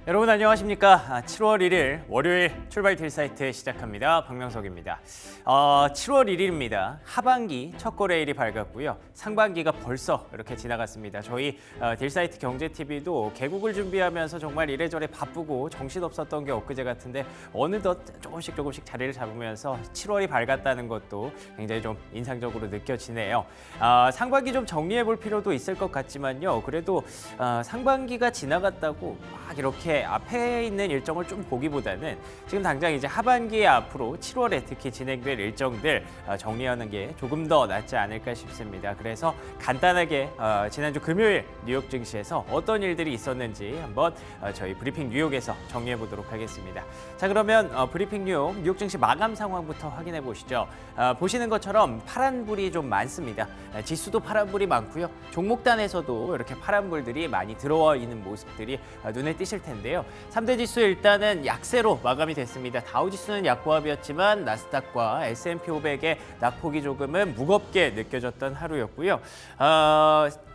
여러분 안녕하십니까? 7월 1일 월요일 출발 딜사이트 시작합니다. 박명석입니다. 7월 1일입니다. 하반기 첫 거래일이 밝았고요. 상반기가 벌써 이렇게 지나갔습니다. 저희 딜사이트 경제TV도 개국을 준비하면서 정말 이래저래 바쁘고 정신없었던 게 엊그제 같은데 어느덧 조금씩 자리를 잡으면서 7월이 밝았다는 것도 굉장히 좀 인상적으로 느껴지네요. 상반기 좀 정리해 볼 필요도 있을 것 같지만요. 그래도 상반기가 지나갔다고 막 이렇게 앞에 있는 일정을 좀 보기보다는 지금 당장 이제 하반기에 앞으로 7월에 특히 진행될 일정들 정리하는 게 조금 더 낫지 않을까 싶습니다. 그래서 간단하게 지난주 금요일 뉴욕 증시에서 어떤 일들이 있었는지 한번 저희 브리핑 뉴욕에서 정리해 보도록 하겠습니다. 자, 그러면 브리핑 뉴욕 증시 마감 상황부터 확인해 보시죠. 보시는 것처럼 파란불이 좀 많습니다. 지수도 파란불이 많고요. 종목단에서도 이렇게 파란불들이 많이 들어와 있는 모습들이 눈에 띄실 텐데요. 3대 지수 일단은 약세로 마감이 됐습니다. 다우지수는 약보합이었지만 나스닥과 S&P 500의 낙폭이 조금은 무겁게 느껴졌던 하루였고요.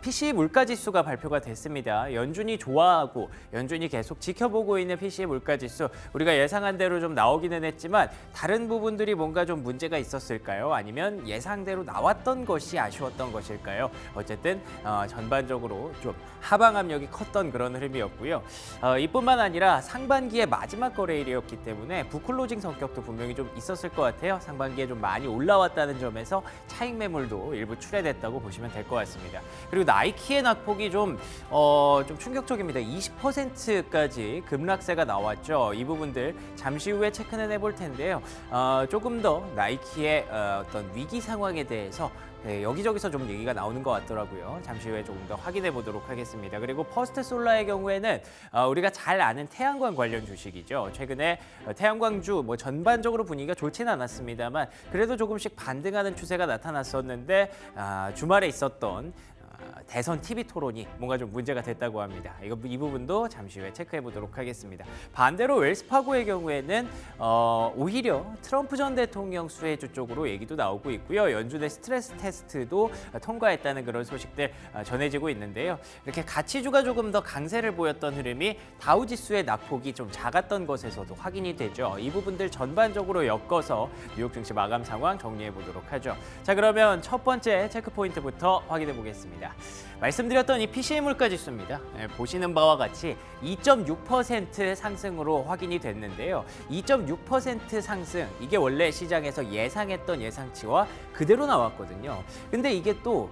PCE 물가지수가 발표가 됐습니다. 연준이 좋아하고 연준이 계속 지켜보고 있는 PCE 물가지수 우리가 예상한 대로 좀 나오기는 했지만 다른 부분들이 뭔가 좀 문제가 있었을까요? 아니면 예상대로 나왔던 것이 아쉬웠던 것일까요? 어쨌든 전반적으로 좀 하방 압력이 컸던 그런 흐름이었고요. 이뿐만 아니라 상반기의 마지막 거래일이었기 때문에 부클로징 성격도 분명히 좀 있었을 것 같아요. 상반기에 좀 많이 올라왔다는 점에서 차익 매물도 일부 출회됐다고 보시면 될 것 같습니다. 그리고 나이키의 낙폭이 좀 충격적입니다. 20%까지 급락세가 나왔죠. 이 부분들 잠시 후에 체크는 해볼 텐데요. 조금 더 나이키의 어떤 위기 상황에 대해서 여기저기서 좀 얘기가 나오는 것 같더라고요. 잠시 후에 조금 더 확인해 보도록 하겠습니다. 그리고 퍼스트 솔라의 경우에는 우리가 잘 아는 태양광 관련 주식이죠. 최근에 태양광주 전반적으로 분위기가 좋지는 않았습니다만 그래도 조금씩 반등하는 추세가 나타났었는데 주말에 있었던 대선 TV 토론이 뭔가 좀 문제가 됐다고 합니다. 이 부분도 잠시 후에 체크해 보도록 하겠습니다. 반대로 웰스파고의 경우에는 오히려 트럼프 전 대통령 수혜주 쪽으로 얘기도 나오고 있고요. 연준의 스트레스 테스트도 통과했다는 그런 소식들 전해지고 있는데요. 이렇게 가치주가 조금 더 강세를 보였던 흐름이 다우지수의 낙폭이 좀 작았던 것에서도 확인이 되죠. 이 부분들 전반적으로 엮어서 뉴욕 증시 마감 상황 정리해 보도록 하죠. 자, 그러면 첫 번째 체크 포인트부터 확인해 보겠습니다. 말씀드렸던 이 PCE 물가지수입니다. 보시는 바와 같이 2.6% 상승으로 확인이 됐는데요. 2.6% 상승, 이게 원래 시장에서 예상했던 예상치와 그대로 나왔거든요. 근데 이게 또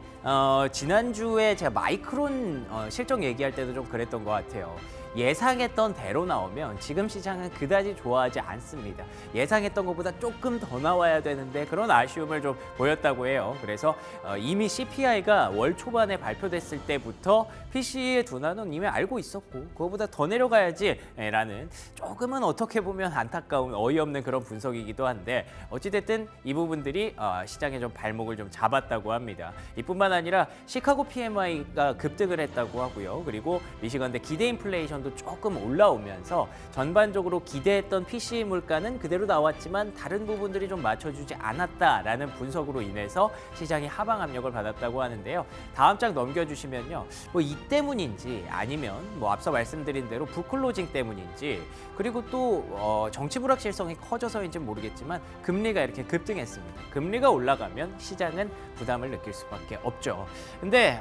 지난주에 제가 마이크론 실적 얘기할 때도 좀 그랬던 것 같아요. 예상했던 대로 나오면 지금 시장은 그다지 좋아하지 않습니다. 예상했던 것보다 조금 더 나와야 되는데 그런 아쉬움을 좀 보였다고 해요. 그래서 이미 CPI가 월 초반에 발표됐을 때부터 PCE의 둔화는 이미 알고 있었고 그거보다 더 내려가야지 라는 조금은 어떻게 보면 안타까운 어이없는 그런 분석이기도 한데 어찌됐든 이 부분들이 시장에 좀 발목을 좀 잡았다고 합니다. 이뿐만 아니라 시카고 PMI가 급등을 했다고 하고요. 그리고 미시건대 기대 인플레이션도 조금 올라오면서 전반적으로 기대했던 PCE 물가는 그대로 나왔지만 다른 부분들이 좀 맞춰주지 않았다라는 분석으로 인해서 시장이 하방 압력을 받았다고 하는데요. 다음 장 넘겨주시면요. 이 때문인지 아니면 앞서 말씀드린 대로 부클로징 때문인지 그리고 또 정치 불확실성이 커져서인지는 모르겠지만 금리가 이렇게 급등했습니다. 금리가 올라가면 시장은 부담을 느낄 수밖에 없죠. 근데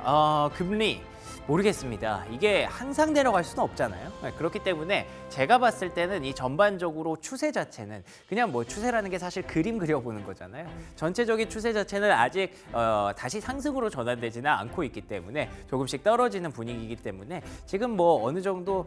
금리 모르겠습니다. 이게 항상 내려갈 수는 없잖아요. 그렇기 때문에 제가 봤을 때는 이 전반적으로 추세 자체는 그냥 추세라는 게 사실 그림 그려보는 거잖아요. 전체적인 추세 자체는 아직 다시 상승으로 전환되지는 않고 있기 때문에 조금씩 떨어지는 분위기이기 때문에 지금 어느 정도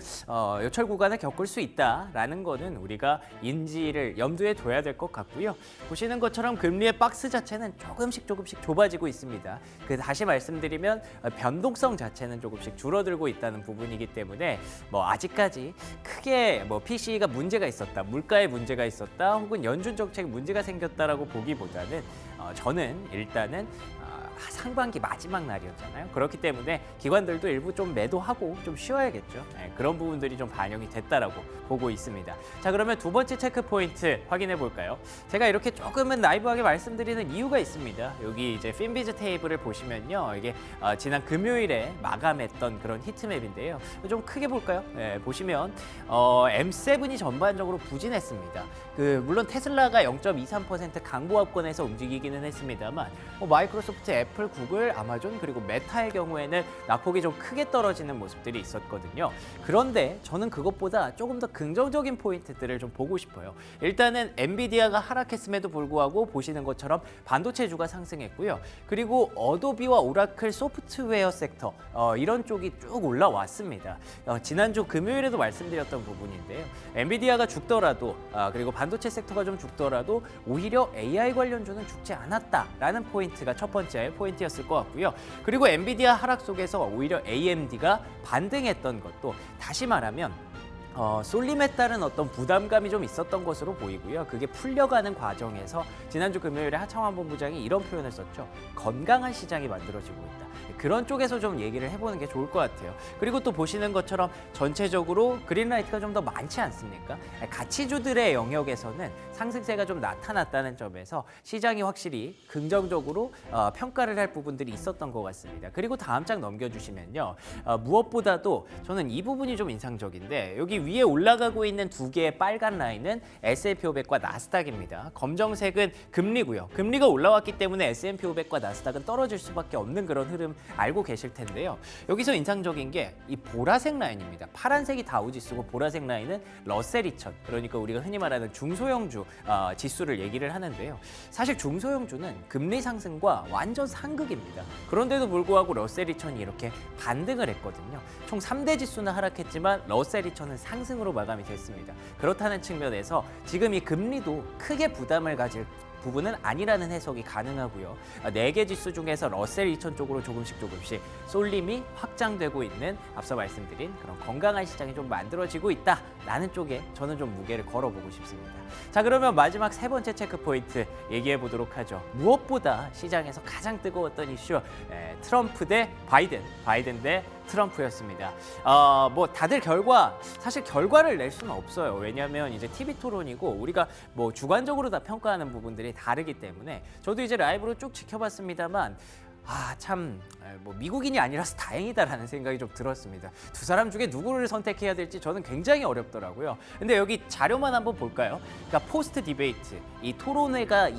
요철 구간을 겪을 수 있다라는 거는 우리가 인지를 염두에 둬야 될 것 같고요. 보시는 것처럼 금리의 박스 자체는 조금씩 좁아지고 있습니다. 다시 말씀드리면 변동성 자체는 조금씩 줄어들고 있다는 부분이기 때문에 아직까지 크게 PCE가 문제가 있었다, 물가에 문제가 있었다, 혹은 연준 정책 문제가 생겼다라고 보기보다는 저는 일단은 상반기 마지막 날이었잖아요. 그렇기 때문에 기관들도 일부 좀 매도하고 좀 쉬어야겠죠. 네, 그런 부분들이 좀 반영이 됐다라고 보고 있습니다. 자, 그러면 두 번째 체크 포인트 확인해 볼까요? 제가 이렇게 조금은 나이브하게 말씀드리는 이유가 있습니다. 여기 이제 핀비즈 테이블을 보시면요, 이게 지난 금요일에 마감했던 그런 히트맵인데요. 좀 크게 볼까요? 네, 보시면 M7이 전반적으로 부진했습니다. 물론 테슬라가 0.23% 강보합권에서 움직이기는 했습니다만 마이크로소프트, 애플, 구글, 아마존 그리고 메타의 경우에는 낙폭이 좀 크게 떨어지는 모습들이 있었거든요. 그런데 저는 그것보다 조금 더 긍정적인 포인트들을 좀 보고 싶어요. 일단은 엔비디아가 하락했음에도 불구하고 보시는 것처럼 반도체주가 상승했고요. 그리고 어도비와 오라클 소프트웨어 섹터 이런 쪽이 쭉 올라왔습니다. 지난주 금요일에도 말씀드렸던 부분인데요. 엔비디아가 죽더라도 그리고 반도체 섹터가 좀 죽더라도 오히려 AI 관련주는 죽지 않았다라는 포인트가 첫 번째 포인트였을 것 같고요. 그리고 엔비디아 하락 속에서 오히려 AMD가 반등했던 것도 다시 말하면 쏠림에 따른 어떤 부담감이 좀 있었던 것으로 보이고요. 그게 풀려가는 과정에서 지난주 금요일에 하창환 본부장이 이런 표현을 썼죠. 건강한 시장이 만들어지고 있다. 그런 쪽에서 좀 얘기를 해보는 게 좋을 것 같아요. 그리고 또 보시는 것처럼 전체적으로 그린라이트가 좀 더 많지 않습니까? 가치주들의 영역에서는 상승세가 좀 나타났다는 점에서 시장이 확실히 긍정적으로 평가를 할 부분들이 있었던 것 같습니다. 그리고 다음 장 넘겨주시면요. 무엇보다도 저는 이 부분이 좀 인상적인데 여기 위에 올라가고 있는 두 개의 빨간 라인은 S&P 500과 나스닥입니다. 검정색은 금리고요. 금리가 올라왔기 때문에 S&P 500과 나스닥은 떨어질 수밖에 없는 그런 흐름 알고 계실 텐데요. 여기서 인상적인 게 이 보라색 라인입니다. 파란색이 다우지수고 보라색 라인은 러셀 2000, 그러니까 우리가 흔히 말하는 중소형주 지수를 얘기를 하는데요. 사실 중소형주는 금리 상승과 완전 상극입니다. 그런데도 불구하고 러셀 2000이 이렇게 반등을 했거든요. 총 3대 지수는 하락했지만 러셀 2000은 상승으로 마감이 됐습니다. 그렇다는 측면에서 지금 이 금리도 크게 부담을 가질 부분은 아니라는 해석이 가능하고요. 4개 지수 중에서 러셀 2000 쪽으로 조금씩 쏠림이 확장되고 있는 앞서 말씀드린 그런 건강한 시장이 좀 만들어지고 있다라는 쪽에 저는 좀 무게를 걸어보고 싶습니다. 자, 그러면 마지막 세 번째 체크 포인트 얘기해 보도록 하죠. 무엇보다 시장에서 가장 뜨거웠던 이슈 트럼프 대 바이든 대 트럼프였습니다. 뭐 다들 사실 결과를 낼 수는 없어요. 왜냐하면 이제 TV 토론이고 우리가 뭐 주관적으로 다 평가하는 부분들이 다르기 때문에 저도 이제 라이브로 쭉 지켜봤습니다만 뭐 미국인이 아니라서 다행이다라는 생각이 좀 들었습니다. 두 사람 중에 누구를 선택해야 될지 저는 굉장히 어렵더라고요. 근데 여기 자료만 한번 볼까요? 그러니까 포스트 디베이트, 이 토론회가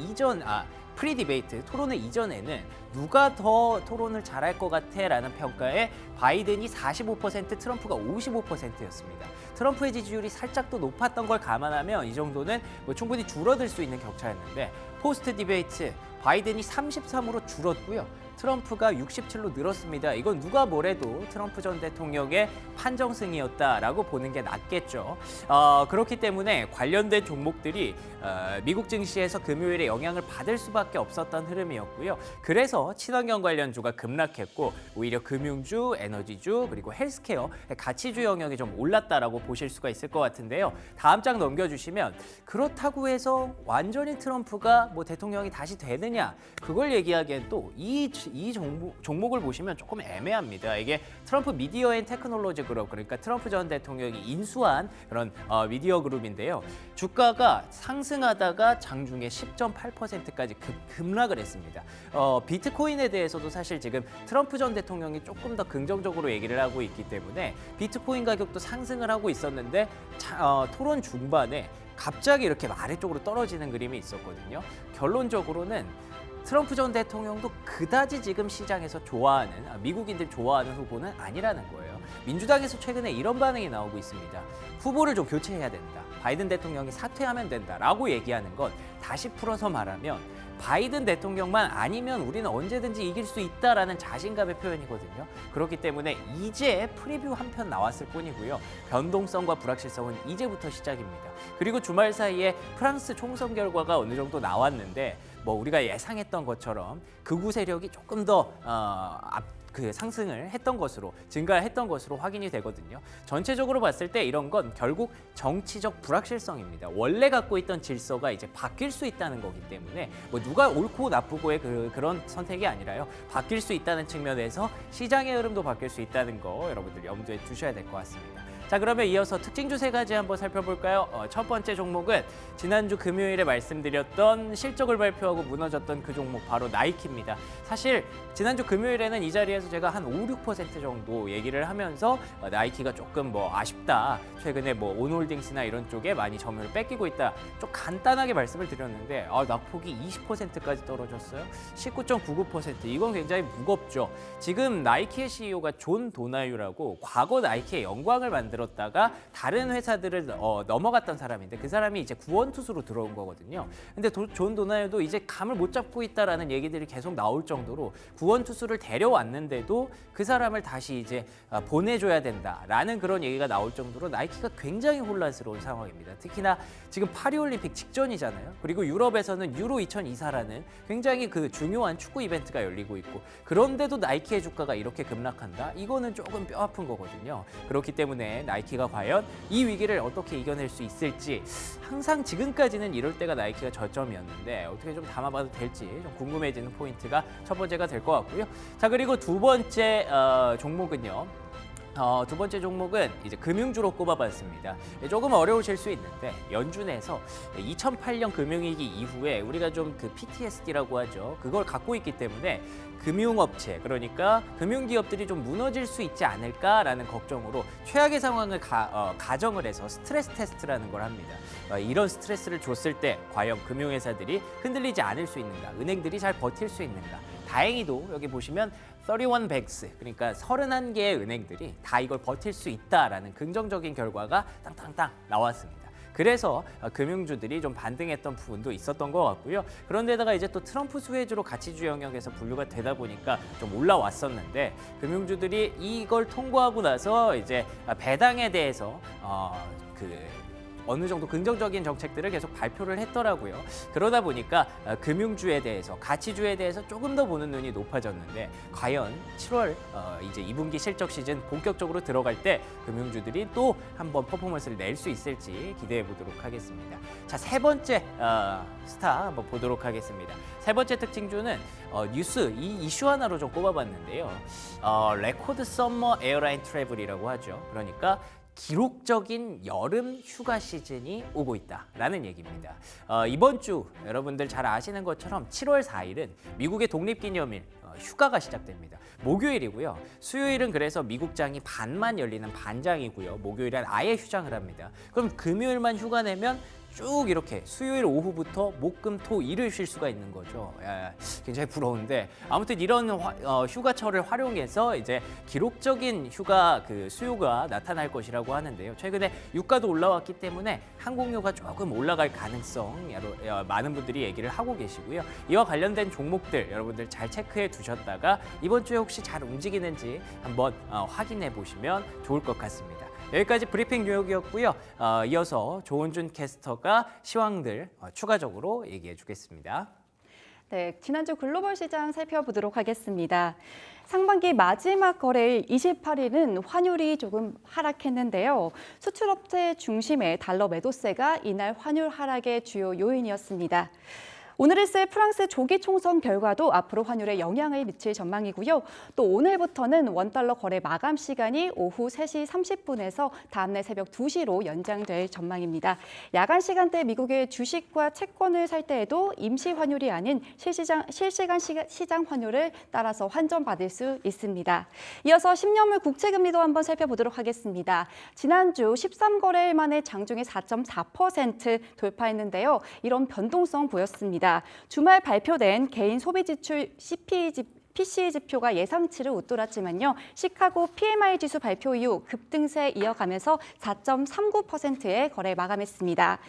프리 디베이트 토론회 이전에는 누가 더 토론을 잘할 것 같아? 라는 평가에 바이든이 45%, 트럼프가 55%였습니다. 트럼프의 지지율이 살짝 더 높았던 걸 감안하면 이 정도는 뭐 충분히 줄어들 수 있는 격차였는데 포스트 디베이트 바이든이 33으로 줄었고요. 트럼프가 67로 늘었습니다. 이건 누가 뭐래도 트럼프 전 대통령의 판정승이었다라고 보는 게 낫겠죠. 그렇기 때문에 관련된 종목들이 미국 증시에서 금요일에 영향을 받을 수밖에 없었던 흐름이었고요. 그래서 친환경 관련주가 급락했고 오히려 금융주, 에너지주, 그리고 헬스케어, 가치주 영역이 좀 올랐다라고 보실 수가 있을 것 같은데요. 다음 장 넘겨주시면 그렇다고 해서 완전히 트럼프가 뭐 대통령이 다시 되느냐 그걸 얘기하기엔 또 이 종목을 보시면 조금 애매합니다. 이게 트럼프 미디어 앤 테크놀로지 그룹, 그러니까 트럼프 전 대통령이 인수한 그런 미디어 그룹인데요. 주가가 상승하다가 장중에 10.8%까지 급락을 했습니다. 비트코인에 대해서도 사실 지금 트럼프 전 대통령이 조금 더 긍정적으로 얘기를 하고 있기 때문에 비트코인 가격도 상승을 하고 있었는데 토론 중반에 갑자기 이렇게 아래쪽으로 떨어지는 그림이 있었거든요. 결론적으로는 트럼프 전 대통령도 그다지 지금 시장에서 좋아하는 미국인들이 좋아하는 후보는 아니라는 거예요. 민주당에서 최근에 이런 반응이 나오고 있습니다. 후보를 좀 교체해야 된다. 바이든 대통령이 사퇴하면 된다라고 얘기하는 건 다시 풀어서 말하면 바이든 대통령만 아니면 우리는 언제든지 이길 수 있다라는 자신감의 표현이거든요. 그렇기 때문에 이제 프리뷰 한 편 나왔을 뿐이고요. 변동성과 불확실성은 이제부터 시작입니다. 그리고 주말 사이에 프랑스 총선 결과가 어느 정도 나왔는데 뭐 우리가 예상했던 것처럼 극우 세력이 조금 더 그 상승을 했던 것으로 증가했던 것으로 확인이 되거든요. 전체적으로 봤을 때 이런 건 결국 정치적 불확실성입니다. 원래 갖고 있던 질서가 이제 바뀔 수 있다는 거기 때문에 뭐 누가 옳고 나쁘고의 그런 선택이 아니라요. 바뀔 수 있다는 측면에서 시장의 흐름도 바뀔 수 있다는 거 여러분들 염두에 두셔야 될 것 같습니다. 자, 그러면 이어서 특징주 세 가지 한번 살펴볼까요? 첫 번째 종목은 지난주 금요일에 말씀드렸던 실적을 발표하고 무너졌던 그 종목 바로 나이키입니다. 사실 지난주 금요일에는 이 자리에서 제가 한 5~6% 정도 얘기를 하면서 나이키가 조금 뭐 아쉽다. 최근에 뭐 온홀딩스나 이런 쪽에 많이 점유를 뺏기고 있다. 좀 간단하게 말씀을 드렸는데 낙폭이 20%까지 떨어졌어요. 19.99%. 이건 굉장히 무겁죠. 지금 나이키의 CEO가 존 도나유라고 과거 나이키의 영광을 만들었다가 다른 회사들을 넘어갔던 사람인데 그 사람이 이제 구원투수로 들어온 거거든요. 근데 존 도나유도 이제 감을 못 잡고 있다라는 얘기들이 계속 나올 정도로 구원투수를 데려왔는데도 그 사람을 다시 이제 보내줘야 된다라는 그런 얘기가 나올 정도로 나이키가 굉장히 혼란스러운 상황입니다. 특히나 지금 파리올림픽 직전이잖아요. 그리고 유럽에서는 유로 2024라는 굉장히 그 중요한 축구 이벤트가 열리고 있고 그런데도 나이키의 주가가 이렇게 급락한다? 이거는 조금 뼈 아픈 거거든요. 그렇기 때문에 나이키가 과연 이 위기를 어떻게 이겨낼 수 있을지 항상 지금까지는 이럴 때가 나이키가 저점이었는데 어떻게 좀 담아봐도 될지 좀 궁금해지는 포인트가 첫 번째가 될 것 같고요. 자, 그리고 두 번째 종목은요. 두 번째 종목은 이제 금융주로 꼽아봤습니다. 조금 어려우실 수 있는데 연준에서 2008년 금융위기 이후에 우리가 좀 그 PTSD라고 하죠. 그걸 갖고 있기 때문에 금융업체, 그러니까 금융기업들이 좀 무너질 수 있지 않을까라는 걱정으로 최악의 상황을 가정을 해서 스트레스 테스트라는 걸 합니다. 이런 스트레스를 줬을 때 과연 금융회사들이 흔들리지 않을 수 있는가, 은행들이 잘 버틸 수 있는가. 다행히도 여기 보시면 31 banks, 그러니까 31개의 은행들이 다 이걸 버틸 수 있다라는 긍정적인 결과가 땅땅땅 나왔습니다. 그래서 금융주들이 좀 반등했던 부분도 있었던 것 같고요. 그런데다가 이제 또 트럼프 수혜주로 가치주 영역에서 분류가 되다 보니까 좀 올라왔었는데 금융주들이 이걸 통과하고 나서 이제 배당에 대해서 어느 정도 긍정적인 정책들을 계속 발표를 했더라고요. 그러다 보니까 금융주에 대해서, 가치주에 대해서 조금 더 보는 눈이 높아졌는데 과연 7월 이제 2분기 실적 시즌 본격적으로 들어갈 때 금융주들이 또 한번 퍼포먼스를 낼 수 있을지 기대해 보도록 하겠습니다. 자, 세 번째 스타 한번 보도록 하겠습니다. 세 번째 특징주는 뉴스 이 이슈 하나로 좀 꼽아봤는데요. 레코드 썸머 에어라인 트래블이라고 하죠. 그러니까 기록적인 여름 휴가 시즌이 오고 있다라는 얘기입니다. 이번 주 여러분들 잘 아시는 것처럼 7월 4일은 미국의 독립기념일 휴가가 시작됩니다. 목요일이고요. 수요일은 그래서 미국장이 반만 열리는 반장이고요. 목요일은 아예 휴장을 합니다. 그럼 금요일만 휴가 내면 쭉 이렇게 수요일 오후부터 목, 금, 토, 일을 쉴 수가 있는 거죠. 굉장히 부러운데 아무튼 이런 휴가철을 활용해서 이제 기록적인 휴가 그 수요가 나타날 것이라고 하는데요. 최근에 유가도 올라왔기 때문에 항공료가 조금 올라갈 가능성 많은 분들이 얘기를 하고 계시고요. 이와 관련된 종목들 여러분들 잘 체크해 두셨다가 이번 주에 혹시 잘 움직이는지 한번 확인해 보시면 좋을 것 같습니다. 여기까지 브리핑 뉴욕이었고요. 이어서 조은준 캐스터가 시황들 추가적으로 얘기해 주겠습니다. 네, 지난주 글로벌 시장 살펴보도록 하겠습니다. 상반기 마지막 거래일 28일은 환율이 조금 하락했는데요. 수출업체 중심의 달러 매도세가 이날 환율 하락의 주요 요인이었습니다. 오늘 있을 프랑스 조기 총선 결과도 앞으로 환율에 영향을 미칠 전망이고요. 또 오늘부터는 원달러 거래 마감 시간이 오후 3시 30분에서 다음날 새벽 2시로 연장될 전망입니다. 야간 시간대 미국의 주식과 채권을 살 때에도 임시 환율이 아닌 실시간 시장 환율을 따라서 환전받을 수 있습니다. 이어서 10년물 국채금리도 한번 살펴보도록 하겠습니다. 지난주 13거래일 만에 장중에 4.4% 돌파했는데요. 이런 변동성 보였습니다. 주말 발표된 개인 소비 지출 PCE 지표가 예상치를 웃돌았지만요. 시카고 PMI 지수 발표 이후 급등세 이어가면서 4.39%의 거래 마감했습니다.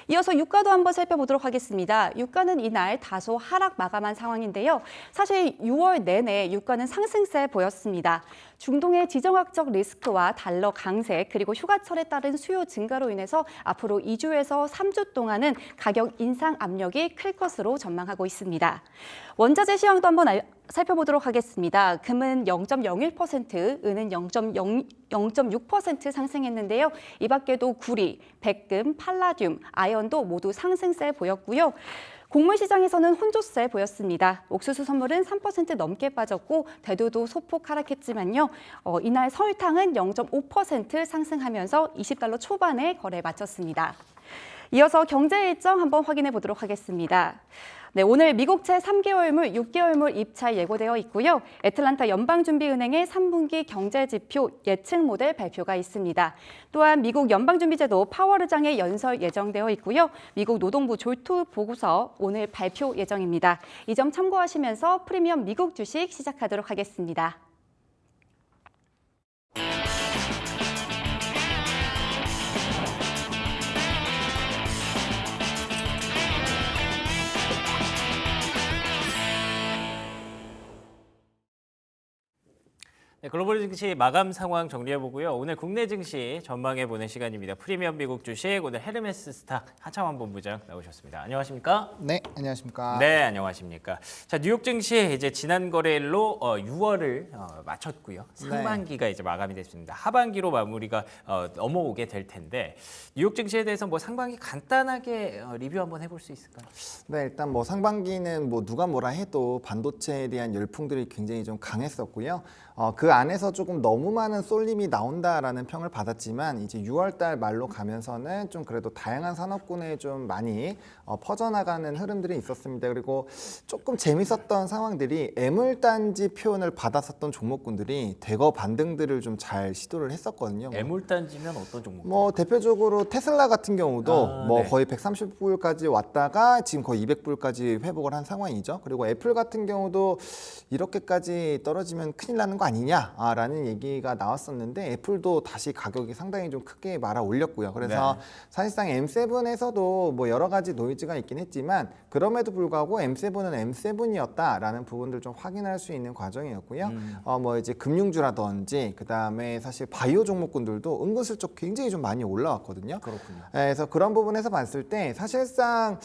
이어서 유가도 한번 살펴보도록 하겠습니다. 유가는 이날 다소 하락 마감한 상황인데요. 사실 6월 내내 유가는 상승세 보였습니다. 중동의 지정학적 리스크와 달러 강세 그리고 휴가철에 따른 수요 증가로 인해서 앞으로 2주에서 3주 동안은 가격 인상 압력이 클 것으로 전망하고 있습니다. 원자재 시황도 한번 살펴보도록 하겠습니다. 금은 0.01%, 은은 0.6% 상승했는데요. 이 밖에도 구리, 백금, 팔라듐, 아연도 모두 상승세 보였고요. 곡물 시장에서는 혼조세 보였습니다. 옥수수 선물은 3% 넘게 빠졌고 대두도 소폭 하락했지만요. 이날 설탕은 0.5% 상승하면서 $20 초반에 거래 마쳤습니다. 이어서 경제 일정 한번 확인해 보도록 하겠습니다. 네, 오늘 미국채 3개월물, 6개월물 입찰 예고되어 있고요. 애틀란타 연방준비은행의 3분기 경제지표 예측 모델 발표가 있습니다. 또한 미국 연방준비제도 파월 의장의 연설 예정되어 있고요. 미국 노동부 졸투 보고서 오늘 발표 예정입니다. 이 점 참고하시면서 프리미엄 미국 주식 시작하도록 하겠습니다. 네, 글로벌 증시 마감 상황 정리해보고요. 오늘 국내 증시 전망해보는 시간입니다. 프리미엄 미국 주식 오늘 헤르메스 스탁 하창환 본부장 나오셨습니다. 안녕하십니까? 네, 안녕하십니까? 네, 안녕하십니까? 자, 뉴욕 증시 이제 지난 거래일로 6월을 마쳤고요. 상반기가 이제 마감이 됐습니다. 하반기로 마무리가 넘어오게 될 텐데 뉴욕 증시에 대해서 뭐 상반기 간단하게 리뷰 한번 해볼 수 있을까요? 네, 일단 뭐 상반기는 뭐 누가 뭐라 해도 반도체에 대한 열풍들이 굉장히 좀 강했었고요. 그 안에서 조금 너무 많은 쏠림이 나온다라는 평을 받았지만 이제 6월달 말로 가면서는 좀 그래도 다양한 산업군에 좀 많이 퍼져나가는 흐름들이 있었습니다. 그리고 조금 재밌었던 상황들이 애물단지 표현을 받았었던 종목군들이 대거 반등들을 좀 잘 시도를 했었거든요. 애물단지면 어떤 종목? 뭐 대표적으로 테슬라 같은 경우도 네. 거의 130불까지 왔다가 지금 거의 200불까지 회복을 한 상황이죠. 그리고 애플 같은 경우도 이렇게까지 떨어지면 큰일 나는 거 아니냐라는 얘기가 나왔었는데 애플도 다시 가격이 상당히 좀 크게 말아 올렸고요. 그래서 네. 사실상 M7에서도 뭐 여러 가지 노이즈가 있긴 했지만 그럼에도 불구하고 M7은 M7이었다라는 부분들 좀 확인할 수 있는 과정이었고요. 뭐 이제 금융주라든지 그다음에 사실 바이오 종목군들도 은근슬쩍 굉장히 좀 많이 올라왔거든요. 그렇군요. 그래서 그런 부분에서 봤을 때 사실상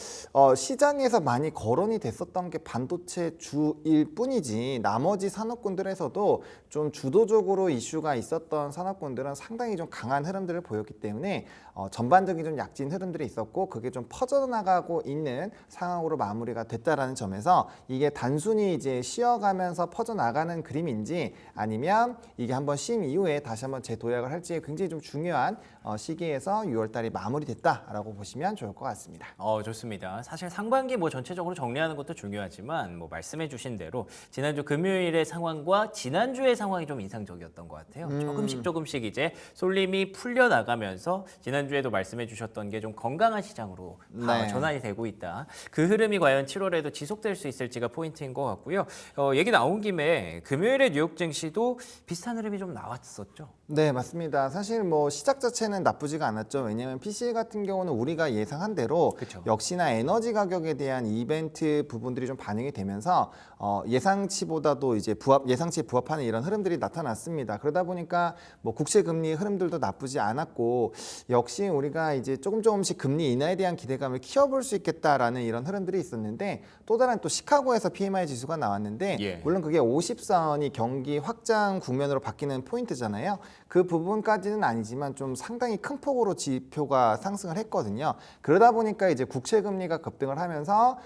시장에서 많이 거론이 됐었던 게 반도체 주일 뿐이지 나머지 산업군들에서도 좀 주도적으로 이슈가 있었던 산업군들은 상당히 좀 강한 흐름들을 보였기 때문에 전반적인 좀 약진 흐름들이 있었고 그게 좀 퍼져나가고 있는 상황으로 마무리가 됐다라는 점에서 이게 단순히 이제 쉬어가면서 퍼져나가는 그림인지 아니면 이게 한번 쉼 이후에 다시 한번 재도약을 할지 굉장히 좀 중요한 시기에서 6월달이 마무리됐다라고 보시면 좋을 것 같습니다. 좋습니다. 사실 상반기 뭐 전체적으로 정리하는 것도 중요하지만 뭐 말씀해주신 대로 지난주 금요일의 상황과 지난주의 상황이 좀 인상적이었던 것 같아요. 조금씩 이제 쏠림이 풀려 나가면서 지난주에도 말씀해주셨던 게 좀 건강한 시장으로 네. 전환이 되고 있다. 그 흐름이 과연 7월에도 지속될 수 있을지가 포인트인 것 같고요. 얘기 나온 김에 금요일에 뉴욕 증시도 비슷한 흐름이 좀 나왔었죠. 네, 맞습니다. 사실 뭐 시작 자체는 나쁘지가 않았죠. 왜냐하면 PC 같은 경우는 우리가 예상한 대로 그쵸. 역시나 에너지 가격에 대한 이벤트 부분들이 좀 반영이 되면서 예상치보다도 이제 예상치에 부합하는 이런 흐름들이 나타났습니다. 그러다 보니까 뭐 국채 금리 흐름들도 나쁘지 않았고 역시 우리가 이제 조금씩 금리 인하에 대한 기대감을 키워볼 수 있겠다라는 이런 흐름들이 있었는데 또 다른 또 시카고에서 PMI 지수가 나왔는데 예. 물론 그게 50선이 경기 확장 국면으로 바뀌는 포인트잖아요. 그 부분까지는 아니지만 좀 상당히 큰 폭으로 지표가 상승을 했거든요. 그러다 보니까 이제 국채 금리가 급등을 하면서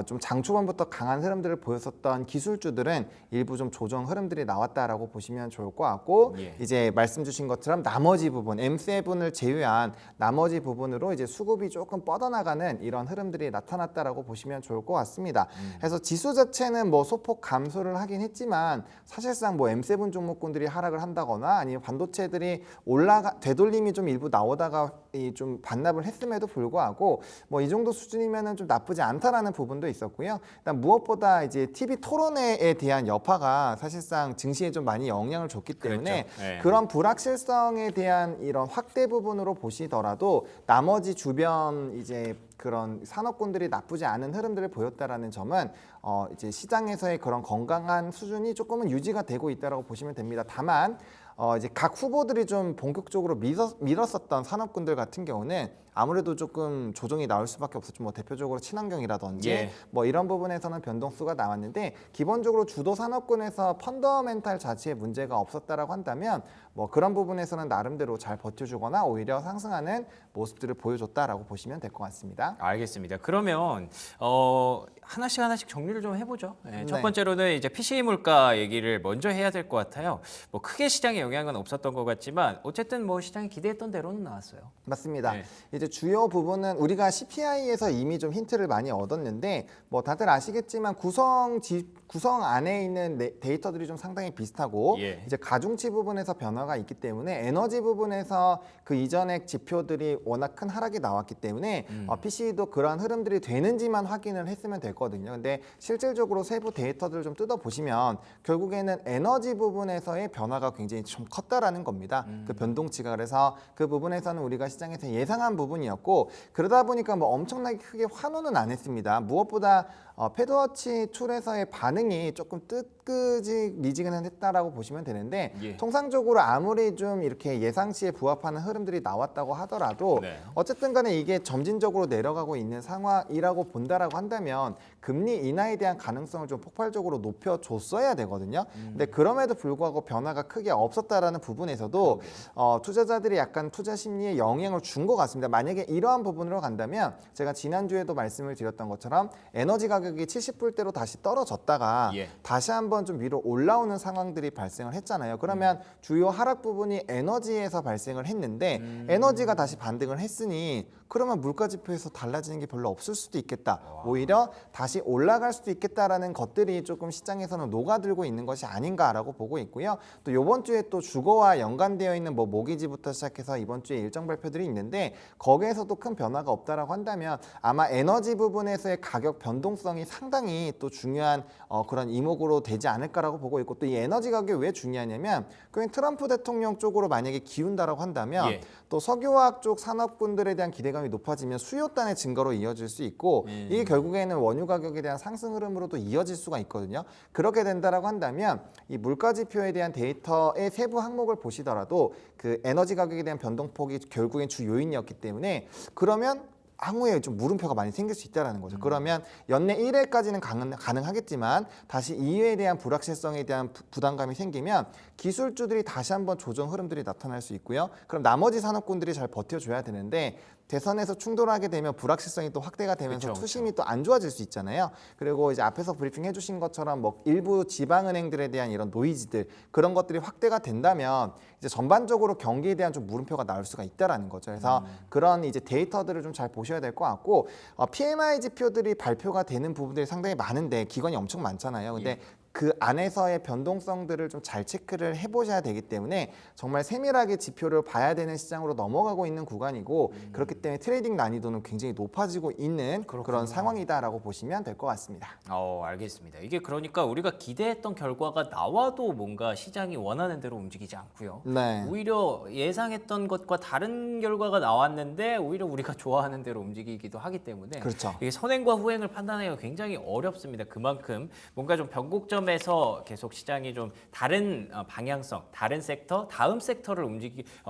좀 장초반부터 강한 흐름들을 보였었던 기술주들은 일부 좀 조정 흐름들이 나왔다라고 보시면 좋을 것 같고 예. 이제 말씀 주신 것처럼 나머지 부분 M7을 제외한 나머지 부분으로 이제 수급이 조금 뻗어나가는 이런 흐름들이 나타났다라고 보시면 좋을 것 같습니다. 그래서 지수 자체는 뭐 소폭 감소를 하긴 했지만 사실상 뭐 M7 종목군들이 하락을 한다거나 아니면 반도체들이 되돌림이 좀 일부 나오다가 좀 반납을 했음에도 불구하고 뭐 이 정도 수준이면은 좀 나쁘지 않다라는 부분도 있었고요. 일단 무엇보다 이제 TV 토론회에 대한 여파가 사실상 증시에 좀 많이 영향을 줬기 때문에 그렇죠. 네. 그런 불확실성에 대한 이런 확대 부분으로 보시더라도 나머지 주변 이제 그런 산업군들이 나쁘지 않은 흐름들을 보였다라는 점은 이제 시장에서의 그런 건강한 수준이 조금은 유지가 되고 있다라고 보시면 됩니다. 다만 이제 각 후보들이 좀 본격적으로 밀었었던 산업군들 같은 경우는 아무래도 조금 조정이 나올 수밖에 없었죠. 뭐 대표적으로 친환경이라든지 예. 뭐 이런 부분에서는 변동수가 나왔는데 기본적으로 주도 산업군에서 펀더멘탈 자체에 문제가 없었다라고 한다면 뭐 그런 부분에서는 나름대로 잘 버텨주거나 오히려 상승하는 모습들을 보여줬다라고 보시면 될 것 같습니다. 알겠습니다. 그러면 하나씩 정리를 좀 해보죠. 첫 네. 번째로는 이제 PCE 물가 얘기를 먼저 해야 될 것 같아요. 뭐 크게 시장에 영향은 없었던 것 같지만 어쨌든 뭐 시장이 기대했던 대로는 나왔어요. 맞습니다. 네. 이제 주요 부분은 우리가 CPI에서 이미 좀 힌트를 많이 얻었는데 뭐 다들 아시겠지만 구성 안에 있는 데이터들이 좀 상당히 비슷하고 예. 이제 가중치 부분에서 변화가 있기 때문에 에너지 부분에서 그 이전의 지표들이 워낙 큰 하락이 나왔기 때문에 PC도 그러한 흐름들이 되는지만 확인을 했으면 됐거든요. 근데 실질적으로 세부 데이터들을 좀 뜯어보시면 결국에는 에너지 부분에서의 변화가 굉장히 좀 컸다라는 겁니다. 그 변동치가. 그래서 그 부분에서는 우리가 시장에서 예상한 부분이었고 그러다 보니까 뭐 엄청나게 크게 환호는 안 했습니다. 무엇보다 패드워치 툴에서의 반응이 조금 뜨끄지미지근했다라고 보시면 되는데 예. 통상적으로 아무리 좀 이렇게 예상치에 부합하는 흐름들이 나왔다고 하더라도 네. 어쨌든 간에 이게 점진적으로 내려가고 있는 상황이라고 본다라고 한다면 금리 인하에 대한 가능성을 좀 폭발적으로 높여줬어야 되거든요. 근데 그럼에도 불구하고 변화가 크게 없었다라는 부분에서도 투자자들이 약간 투자 심리에 영향을 준 것 같습니다. 만약에 이러한 부분으로 간다면 제가 지난주에도 말씀을 드렸던 것처럼 에너지 가격이 70불대로 다시 떨어졌다가 예. 다시 한번 좀 위로 올라오는 상황들이 발생을 했잖아요. 그러면 주요 하락 부분이 에너지에서 발생을 했는데 에너지가 다시 반등을 했으니 그러면 물가 지표에서 달라지는 게 별로 없을 수도 있겠다. 오히려 다시 올라갈 수도 있겠다라는 것들이 조금 시장에서는 녹아들고 있는 것이 아닌가라고 보고 있고요. 또 이번 주에 또 주거와 연관되어 있는 뭐 모기지부터 시작해서 이번 주에 일정 발표들이 있는데 거기에서도 큰 변화가 없다라고 한다면 아마 에너지 부분에서의 가격 변동성이 상당히 또 중요한 그런 이목으로 되지 않을까라고 보고 있고 또 이 에너지 가격이 왜 중요하냐면 그냥 트럼프 대통령 쪽으로 만약에 기운다라고 한다면 예. 또 석유화학 쪽 산업군들에 대한 기대감이 높아지면 수요단의 증가로 이어질 수 있고 이게 결국에는 원유 가격에 대한 상승 흐름으로도 이어질 수가 있거든요. 그렇게 된다라고 한다면 이 물가 지표에 대한 데이터의 세부 항목을 보시더라도 그 에너지 가격에 대한 변동폭이 결국엔 주 요인이었기 때문에 그러면 향후에 좀 물음표가 많이 생길 수 있다는 거죠. 그러면 연내 1회까지는 가능하겠지만 다시 2회에 대한 불확실성에 대한 부담감이 생기면 기술주들이 다시 한번 조정 흐름들이 나타날 수 있고요. 그럼 나머지 산업군들이 잘 버텨줘야 되는데 대선에서 충돌하게 되면 불확실성이 또 확대가 되면서 그쵸. 투심이 또 안 좋아질 수 있잖아요. 그리고 이제 앞에서 브리핑 해주신 것처럼 뭐 일부 지방은행들에 대한 이런 노이즈들 그런 것들이 확대가 된다면 이제 전반적으로 경기에 대한 좀 물음표가 나올 수가 있다라는 거죠. 그래서 그런 이제 데이터들을 좀 잘 보셔야 될 것 같고 PMI 지표들이 발표가 되는 부분들이 상당히 많은데 기관이 엄청 많잖아요. 근데 그 안에서의 변동성들을 좀 잘 체크를 해보셔야 되기 때문에 정말 세밀하게 지표를 봐야 되는 시장으로 넘어가고 있는 구간이고 그렇기 때문에 트레이딩 난이도는 굉장히 높아지고 있는 그런 상황이다라고 보시면 될 것 같습니다. 알겠습니다. 이게 그러니까 우리가 기대했던 결과가 나와도 뭔가 시장이 원하는 대로 움직이지 않고요. 네. 오히려 예상했던 것과 다른 결과가 나왔는데 오히려 우리가 좋아하는 대로 움직이기도 하기 때문에 그렇죠. 이게 선행과 후행을 판단하기가 굉장히 어렵습니다. 그만큼 뭔가 좀 변곡점에서 계속 시장이 좀 다른 방향성, 다른 섹터, 다음 섹터를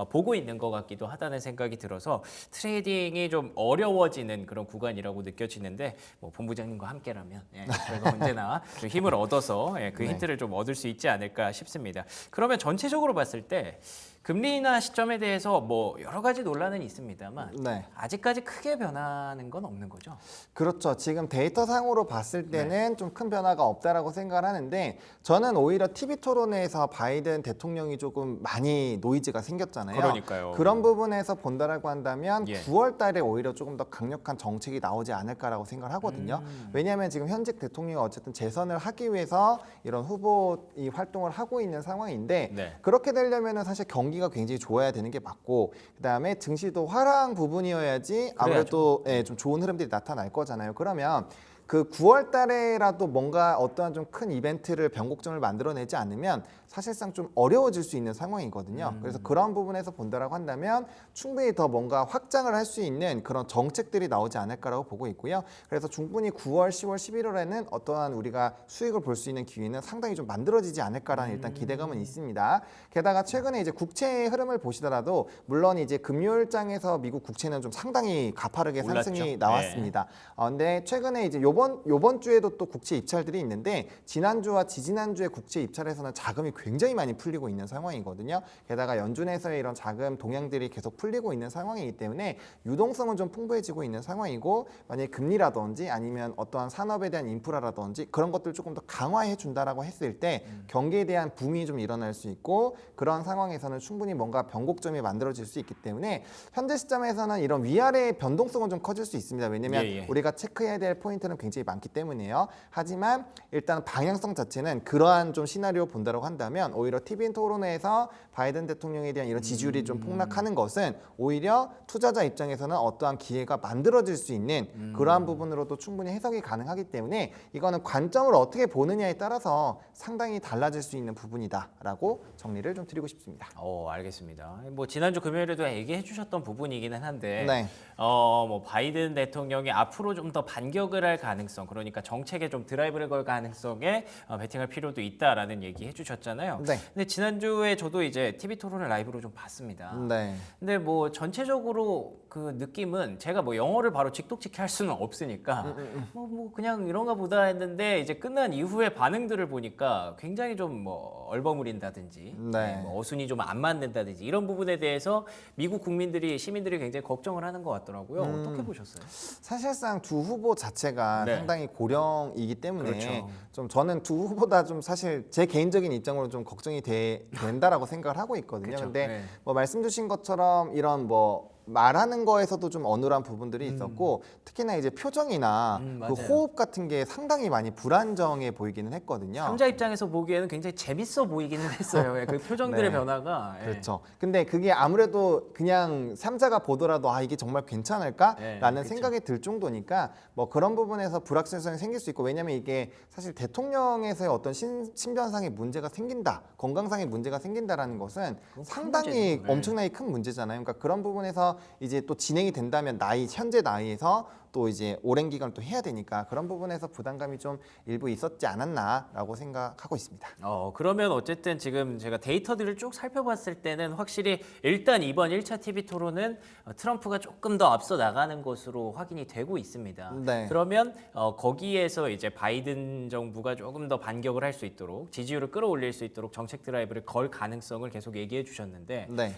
보고 있는 것 같기도 하다는 생각이 들어서 트레이딩이 좀 어려워지는 그런 구간이라고 느껴지는데 뭐 본부장님과 함께라면 저희가 언제나 좀 힘을 얻어서 그 힌트를 좀 얻을 수 있지 않을까 싶습니다. 그러면 전체적으로 봤을 때 금리 인하 시점에 대해서 뭐 여러 가지 논란은 있습니다만 네. 아직까지 크게 변하는 건 없는 거죠. 그렇죠. 지금 데이터상으로 봤을 때는 좀 큰 변화가 없다라고 생각을 하는데 저는 오히려 TV 토론회에서 바이든 대통령이 조금 많이 노이즈가 생겼잖아요. 그러니까요. 그런 부분에서 본다라고 한다면 9월 달에 오히려 조금 더 강력한 정책이 나오지 않을까라고 생각을 하거든요. 왜냐하면 지금 현직 대통령이 어쨌든 재선을 하기 위해서 이런 후보 이 활동을 하고 있는 상황인데 그렇게 되려면 사실 경기가 굉장히 좋아야 되는 게 맞고 그다음에 증시도 화랑 부분이어야지 아무래도 좀 좋은 흐름들이 나타날 거잖아요. 그러면 그 9월 달에라도 뭔가 어떠한 좀 큰 이벤트를 변곡점을 만들어내지 않으면 사실상 좀 어려워질 수 있는 상황이거든요. 그래서 그런 부분에서 본다라고 한다면 충분히 더 뭔가 확장을 할 수 있는 그런 정책들이 나오지 않을까라고 보고 있고요. 그래서 충분히 9월, 10월, 11월에는 어떠한 우리가 수익을 볼 수 있는 기회는 상당히 좀 만들어지지 않을까라는 일단 기대감은 있습니다. 게다가 최근에 이제 국채의 흐름을 보시더라도 물론 이제 금요일장에서 미국 국채는 좀 상당히 가파르게 올랐죠. 상승이 나왔습니다. 근데 최근에 이제 요번 주에도 또 국채 입찰들이 있는데 지난주와 지지난주에 국채 입찰에서는 자금이 굉장히 많이 풀리고 있는 상황이거든요. 게다가 연준에서의 이런 자금 동향들이 계속 풀리고 있는 상황이기 때문에 유동성은 좀 풍부해지고 있는 상황이고 만약에 금리라든지 아니면 어떠한 산업에 대한 인프라라든지 그런 것들을 조금 더 강화해 준다라고 했을 때 경기에 대한 붐이 좀 일어날 수 있고 그런 상황에서는 충분히 뭔가 변곡점이 만들어질 수 있기 때문에 현재 시점에서는 이런 위아래의 변동성은 좀 커질 수 있습니다. 왜냐하면 우리가 체크해야 될 포인트는 굉장히 많기 때문이에요. 하지만 일단 방향성 자체는 그러한 좀 시나리오 본다라고 한다면 오히려 TVN 토론회에서 바이든 대통령에 대한 이런 지지율이 좀 폭락하는 것은 오히려 투자자 입장에서는 어떠한 기회가 만들어질 수 있는 그러한 부분으로도 충분히 해석이 가능하기 때문에 이거는 관점을 어떻게 보느냐에 따라서 상당히 달라질 수 있는 부분이다라고 정리를 좀 드리고 싶습니다. 알겠습니다. 뭐 지난주 금요일에도 얘기해 주셨던 부분이기는 한데 네. 뭐 바이든 대통령이 앞으로 좀 더 반격을 할 가능성, 그러니까 정책에 좀 드라이브를 걸 가능성에 베팅할 필요도 있다라는 얘기 해주셨잖아요. 네. 근데 지난주에 저도 이제 TV 토론을 라이브로 좀 봤습니다. 네. 근데 뭐 전체적으로 그 느낌은 제가 뭐 영어를 바로 직독직히 할 수는 없으니까 뭐 그냥 이런가 보다 했는데 이제 끝난 이후의 반응들을 보니까 굉장히 좀 뭐 얼버무린다든지 네. 뭐 어순이 좀 안 맞는다든지 이런 부분에 대해서 미국 국민들이 시민들이 굉장히 걱정을 하는 것 같더라고요. 어떻게 보셨어요? 사실상 두 후보 자체가 네. 상당히 고령이기 때문에 그렇죠. 좀 저는 두 후보다 좀 사실 제 개인적인 입장으로 좀 걱정이 된다라고 생각을 하고 있거든요. 그쵸. 근데 네. 뭐 말씀 주신 것처럼 이런 뭐 말하는 거에서도 좀 어눌한 부분들이 있었고 특히나 이제 표정이나 그 맞아요. 호흡 같은 게 상당히 많이 불안정해 보이기는 했거든요. 삼자 입장에서 보기에는 굉장히 재밌어 보이기는 했어요. 그 표정들의 네. 변화가. 그렇죠. 근데 그게 아무래도 그냥 삼자가 보더라도 이게 정말 괜찮을까라는 네, 생각이 들 정도니까 뭐 그런 부분에서 불확실성이 생길 수 있고 왜냐하면 이게 사실 대통령에서의 어떤 신변상의 문제가 생긴다, 건강상의 문제가 생긴다라는 것은 상당히 문제죠. 네. 엄청나게 큰 문제잖아요. 그러니까 그런 부분에서 이제 또 진행이 된다면 현재 나이에서 또 이제 오랜 기간 또 해야 되니까 그런 부분에서 부담감이 좀 일부 있었지 않았나라고 생각하고 있습니다. 그러면 어쨌든 지금 제가 데이터들을 쭉 살펴봤을 때는 확실히 일단 이번 1차 TV 토론은 트럼프가 조금 더 앞서 나가는 것으로 확인이 되고 있습니다. 네. 그러면 거기에서 이제 바이든 정부가 조금 더 반격을 할 수 있도록 지지율을 끌어올릴 수 있도록 정책 드라이브를 걸 가능성을 계속 얘기해 주셨는데 네.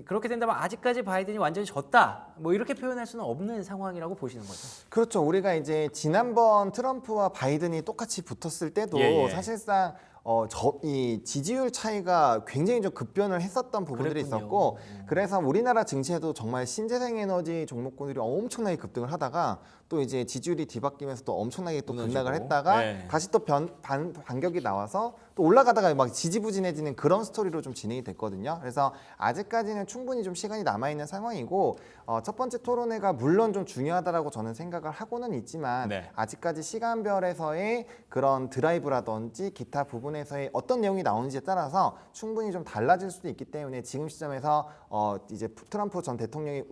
그렇게 된다면 아직까지 바이든이 완전히 졌다 뭐 이렇게 표현할 수는 없는 상황이라고 보시는 거죠? 그렇죠. 우리가 이제 지난번 트럼프와 바이든이 똑같이 붙었을 때도 예. 사실상 이 지지율 차이가 굉장히 좀 급변을 했었던 부분들이 그랬군요. 있었고 그래서 우리나라 증시에도 정말 신재생 에너지 종목군들이 엄청나게 급등을 하다가 또 이제 지지율이 뒤바뀌면서 또 엄청나게 또 무너지고. 급락을 했다가 네. 다시 또 반격이 나와서 또 올라가다가 막 지지부진해지는 그런 스토리로 좀 진행이 됐거든요. 그래서 아직까지는 충분히 좀 시간이 남아있는 상황이고 첫 번째 토론회가 물론 좀 중요하다라고 저는 생각을 하고는 있지만 네. 아직까지 시간별에서의 그런 드라이브라든지 기타 부분에서의 어떤 내용이 나오는지에 따라서 충분히 좀 달라질 수도 있기 때문에 지금 시점에서 이제 트럼프 전 대통령이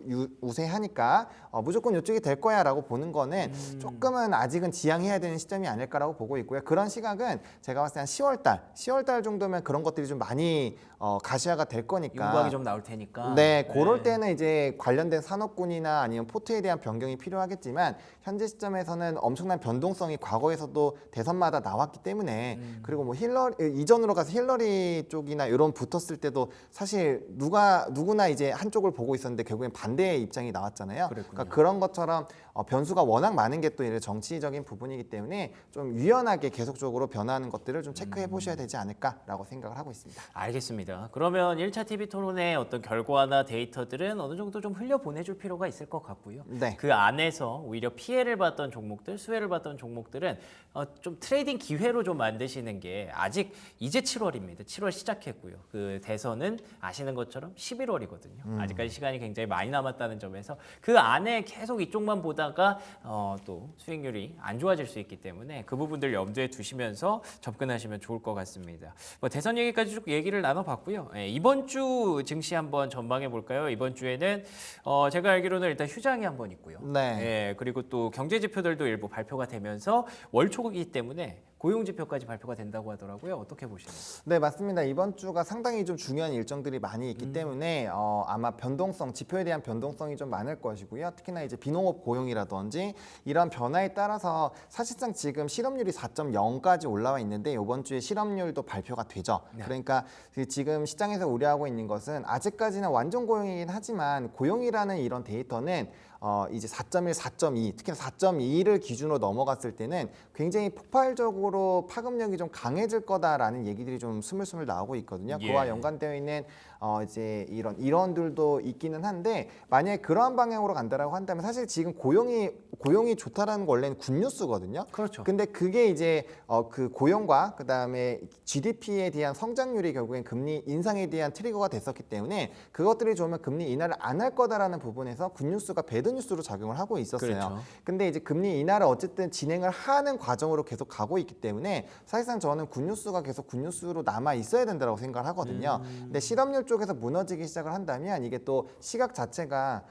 우세하니까 무조건 이쪽이 될 거야라고 보는 거는 조금은 아직은 지양해야 되는 시점이 아닐까라고 보고 있고요. 그런 시각은 제가 봤을 때 한 10월 달 정도면 그런 것들이 좀 많이 가시화가 될 거니까 윤곽이 좀 나올 테니까. 네, 그럴 때는 이제 관련된 산업군이나 아니면 포트에 대한 변경이 필요하겠지만 현재 시점에서는 엄청난 변동성이 과거에서도 대선마다 나왔기 때문에 그리고 뭐 이전으로 가서 힐러리 쪽이나 이런 붙었을 때도 사실 누구나 이제 한쪽을 보고 있었는데 결국엔 반대의 입장이 나왔잖아요. 그러니까 그런 것처럼 변수가 워낙 많은 게 또 이런 정치적인 부분이기 때문에 좀 유연하게 계속적으로 변화하는 것들을 좀 체크해 보셔야 되지 않을까라고 생각을 하고 있습니다. 알겠습니다. 그러면 1차 TV 토론의 어떤 결과나 데이터들은 어느 정도 좀 흘려보내줄 필요가 있을 것 같고요. 네. 그 안에서 오히려 피해를 봤던 종목들, 수혜를 봤던 종목들은 좀 트레이딩 기회로 좀 만드시는 게 아직 이제 7월입니다. 7월 시작했고요. 그 대선은 아시는 것처럼 11월이거든요. 아직까지 시간이 굉장히 많이 남았다는 점에서 그 안에 계속 이쪽만 보다가 또 수익률이 안 좋아질 수 있기 때문에 그 부분들 염두에 두시면서 접근하시면 좋을 것 같습니다. 뭐 대선 얘기까지 쭉 얘기를 나눠봤고요. 이번 주 증시 한번 전망해 볼까요? 이번 주에는 제가 알기로는 일단 휴장이 한번 있고요. 네. 그리고 또 경제 지표들도 일부 발표가 되면서 월초이기 때문에 고용 지표까지 발표가 된다고 하더라고요. 어떻게 보시나요? 네, 맞습니다. 이번 주가 상당히 좀 중요한 일정들이 많이 있기 때문에 아마 변동성, 지표에 대한 변동성이 좀 많을 것이고요. 특히나 이제 비농업 고용이라든지 이런 변화에 따라서 사실상 지금 실업률이 4.0까지 올라와 있는데 이번 주에 실업률도 발표가 되죠. 네. 그러니까 지금 시장에서 우려하고 있는 것은 아직까지는 완전 고용이긴 하지만 고용이라는 이런 데이터는 이제 4.1, 4.2, 특히나 4.2를 기준으로 넘어갔을 때는 굉장히 폭발적으로 파급력이 좀 강해질 거다라는 얘기들이 좀 스물스물 나오고 있거든요. 예. 그와 연관되어 있는 이제 이런 이론들도 있기는 한데 만약에 그러한 방향으로 간다라고 한다면 사실 지금 고용이 좋다라는 거 원래는 굿뉴스거든요. 그렇죠. 근데 그게 이제 그 고용과 그다음에 GDP에 대한 성장률이 결국엔 금리 인상에 대한 트리거가 됐었기 때문에 그것들이 좋으면 금리 인하를 안 할 거다라는 부분에서 굿뉴스가 배드뉴스로 작용을 하고 있었어요. 그렇죠. 근데 이제 금리 인하를 어쨌든 진행을 하는 과정으로 계속 가고 있기 때문에 사실상 저는 굿뉴스가 계속 굿뉴스로 남아 있어야 된다고 생각을 하거든요. 근데 실업률 쪽에서 무너지기 시작을 한다면 이게 또 시각 자체가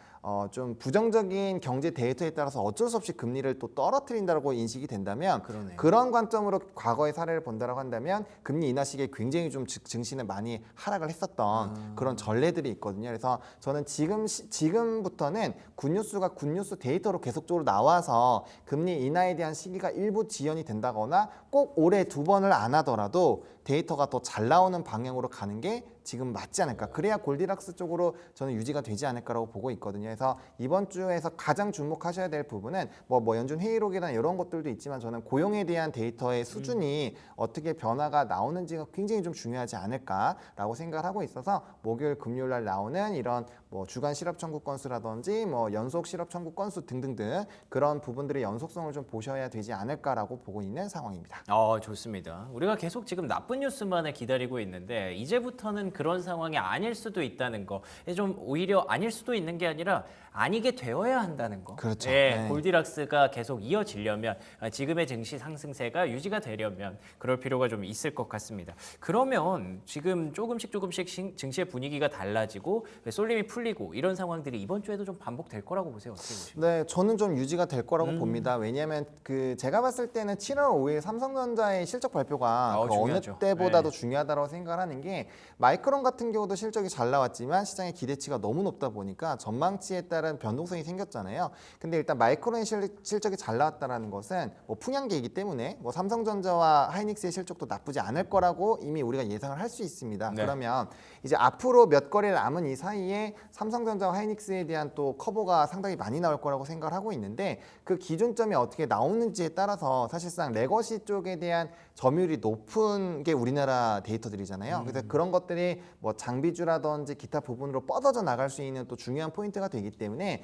좀 부정적인 경제 데이터에 따라서 어쩔 수 없이 금리를 또 떨어뜨린다고 인식이 된다면 그러네요. 그런 관점으로 과거의 사례를 본다라고 한다면 금리 인하 시기에 굉장히 좀 증시는 많이 하락을 했었던 그런 전례들이 있거든요. 그래서 저는 지금부터는 굿뉴스가 굿뉴스 데이터로 계속적으로 나와서 금리 인하에 대한 시기가 일부 지연이 된다거나 꼭 올해 2번을 안 하더라도 데이터가 더 잘 나오는 방향으로 가는 게 지금 맞지 않을까. 그래야 골디락스 쪽으로 저는 유지가 되지 않을까라고 보고 있거든요. 그래서 이번 주에서 가장 주목하셔야 될 부분은 뭐 연준 회의록이나 이런 것들도 있지만 저는 고용에 대한 데이터의 수준이 어떻게 변화가 나오는지가 굉장히 좀 중요하지 않을까라고 생각을 하고 있어서 목요일, 금요일 날 나오는 이런 뭐 주간 실업 청구 건수라든지 뭐 연속 실업 청구 건수 등등등 그런 부분들의 연속성을 좀 보셔야 되지 않을까라고 보고 있는 상황입니다. 좋습니다. 우리가 계속 지금 나쁜 뉴스만을 기다리고 있는데 이제부터는 그런 상황이 아닐 수도 있다는 거. 좀 오히려 아닐 수도 있는 게 아니라 아니게 되어야 한다는 거. 그렇죠. 예, 네. 골디락스가 계속 이어지려면 지금의 증시 상승세가 유지가 되려면 그럴 필요가 좀 있을 것 같습니다. 그러면 지금 조금씩 증시의 분위기가 달라지고 쏠림이 풀리고 이런 상황들이 이번 주에도 좀 반복될 거라고 보세요. 어떻게 보십니까? 네, 저는 좀 유지가 될 거라고 봅니다. 왜냐하면 그 제가 봤을 때는 7월 5일 삼성전자의 실적 발표가 그 어느 중요하죠. 때보다도 중요하다고 생각을 하는 게 마이크론 같은 경우도 실적이 잘 나왔지만 시장의 기대치가 너무 높다 보니까 전망치에 따른 변동성이 생겼잖아요. 근데 일단 마이크론의 실적이 잘 나왔다라는 것은 뭐 풍향계이기 때문에 뭐 삼성전자와 하이닉스의 실적도 나쁘지 않을 거라고 이미 우리가 예상을 할 수 있습니다. 네. 그러면 이제 앞으로 몇 거래일 남은 이 사이에 삼성전자와 하이닉스에 대한 또 커버가 상당히 많이 나올 거라고 생각을 하고 있는데 그 기준점이 어떻게 나오는지에 따라서 사실상 레거시 쪽에 대한 점유율이 높은 게 우리나라 데이터들이잖아요. 그래서 그런 것들이 뭐 장비주라든지 기타 부분으로 뻗어져 나갈 수 있는 또 중요한 포인트가 되기 때문에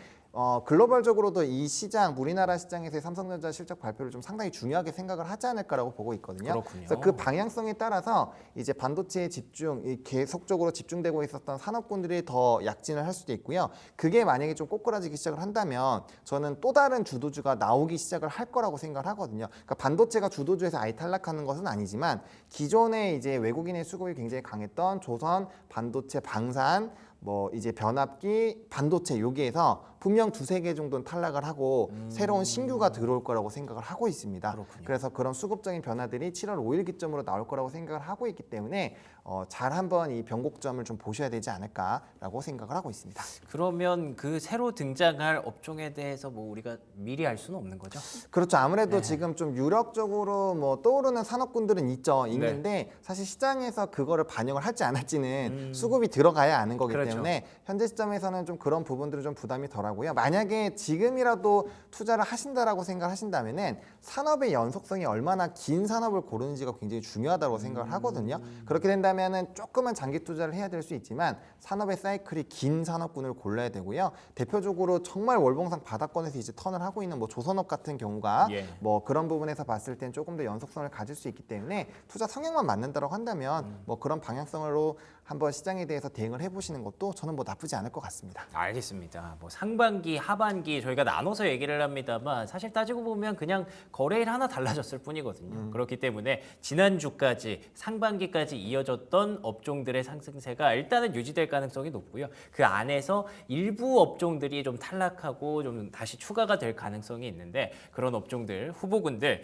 글로벌적으로도 이 시장, 우리나라 시장에서의 삼성전자 실적 발표를 좀 상당히 중요하게 생각을 하지 않을까라고 보고 있거든요. 그렇군요. 그래서 그 방향성에 따라서 이제 반도체에 계속적으로 집중되고 있었던 산업군들이 더 약진을 할 수도 있고요. 그게 만약에 좀 꼬꾸라지기 시작을 한다면 저는 또 다른 주도주가 나오기 시작을 할 거라고 생각을 하거든요. 그러니까 반도체가 주도주에서 아예 탈락하는 것은 아니지만 기존에 이제 외국인의 수급이 굉장히 강했던 조선, 반도체, 방산, 뭐 이제 변압기, 반도체 여기에서 분명 2-3개 정도는 탈락을 하고 새로운 신규가 들어올 거라고 생각을 하고 있습니다. 그렇군요. 그래서 그런 수급적인 변화들이 7월 5일 기점으로 나올 거라고 생각을 하고 있기 때문에 잘 한번 이 변곡점을 좀 보셔야 되지 않을까라고 생각을 하고 있습니다. 그러면 그 새로 등장할 업종에 대해서 뭐 우리가 미리 알 수는 없는 거죠? 그렇죠. 아무래도 지금 좀 유력적으로 뭐 떠오르는 산업군들은 있는데 네. 사실 시장에서 그거를 반영을 할지 안 할지는 수급이 들어가야 아는 거기 그렇죠. 때문에 현재 시점에서는 좀 그런 부분들은 좀 부담이 덜하고요. 만약에 지금이라도 투자를 하신다라고 생각하신다면은 산업의 연속성이 얼마나 긴 산업을 고르는지가 굉장히 중요하다고 생각을 하거든요. 그렇게 된다면은 조금은 장기 투자를 해야 될 수 있지만 산업의 사이클이 긴 산업군을 골라야 되고요. 대표적으로 정말 월봉상 바닥권에서 이제 턴을 하고 있는 뭐 조선업 같은 경우가 예. 뭐 그런 부분에서 봤을 땐 조금 더 연속성을 가질 수 있기 때문에 투자 성향만 맞는다고 한다면 뭐 그런 방향성으로 한번 시장에 대해서 대응을 해보시는 것도 저는 뭐 나쁘지 않을 것 같습니다. 알겠습니다. 뭐 상반기, 하반기 저희가 나눠서 얘기를 합니다만 사실 따지고 보면 그냥 거래일 하나 달라졌을 뿐이거든요. 그렇기 때문에 지난주까지 상반기까지 이어졌던 업종들의 상승세가 일단은 유지될 가능성이 높고요. 그 안에서 일부 업종들이 좀 탈락하고 좀 다시 추가가 될 가능성이 있는데 그런 업종들, 후보군들